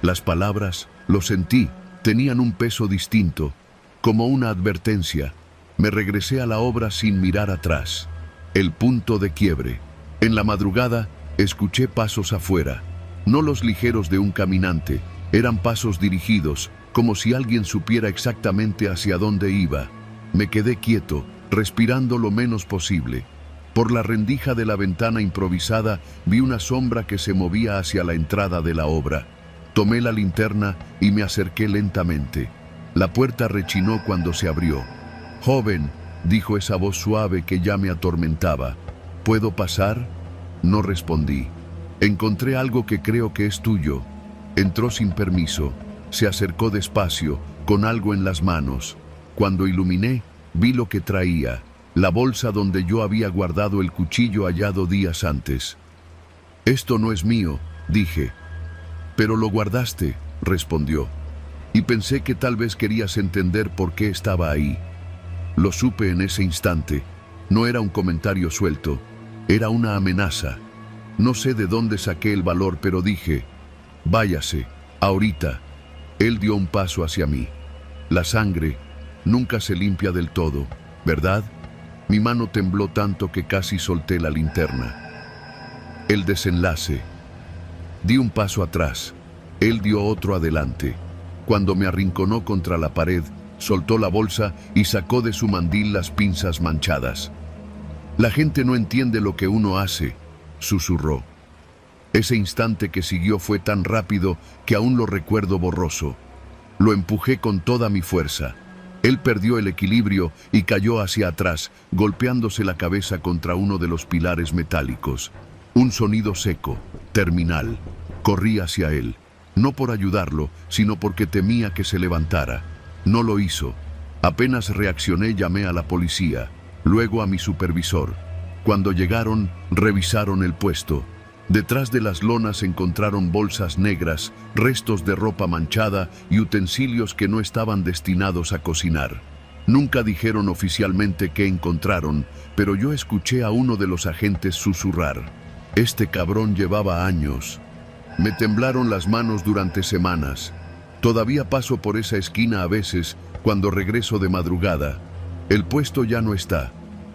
Las palabras, lo sentí, tenían un peso distinto, como una advertencia. Me regresé a la obra sin mirar atrás. El punto de quiebre. En la madrugada, escuché pasos afuera. No los ligeros de un caminante, eran pasos dirigidos, como si alguien supiera exactamente hacia dónde iba. Me quedé quieto, respirando lo menos posible. Por la rendija de la ventana improvisada vi una sombra que se movía hacia la entrada de la obra. Tomé la linterna y me acerqué lentamente. La puerta rechinó cuando se abrió. «Joven», dijo esa voz suave que ya me atormentaba. «¿Puedo pasar?». No respondí. «Encontré algo que creo que es tuyo». Entró sin permiso. Se acercó despacio, con algo en las manos. Cuando iluminé, vi lo que traía. La bolsa donde yo había guardado el cuchillo hallado días antes. «Esto no es mío», dije. «Pero lo guardaste», respondió. Y pensé que tal vez querías entender por qué estaba ahí. Lo supe en ese instante. No era un comentario suelto, era una amenaza. No sé de dónde saqué el valor, pero dije, «Váyase, ahorita». Él dio un paso hacia mí. La sangre nunca se limpia del todo, ¿verdad? Mi mano tembló tanto que casi solté la linterna. El desenlace. Di un paso atrás. Él dio otro adelante. Cuando me arrinconó contra la pared, soltó la bolsa y sacó de su mandil las pinzas manchadas. «La gente no entiende lo que uno hace», susurró. Ese instante que siguió fue tan rápido que aún lo recuerdo borroso. Lo empujé con toda mi fuerza. Él perdió el equilibrio y cayó hacia atrás, golpeándose la cabeza contra uno de los pilares metálicos. Un sonido seco, terminal. Corrí hacia él, no por ayudarlo, sino porque temía que se levantara. No lo hizo. Apenas reaccioné, llamé a la policía, luego a mi supervisor. Cuando llegaron, revisaron el puesto. Detrás de las lonas encontraron bolsas negras, restos de ropa manchada y utensilios que no estaban destinados a cocinar. Nunca dijeron oficialmente qué encontraron, pero yo escuché a uno de los agentes susurrar. «Este cabrón llevaba años». Me temblaron las manos durante semanas. Todavía paso por esa esquina a veces, cuando regreso de madrugada. El puesto ya no está.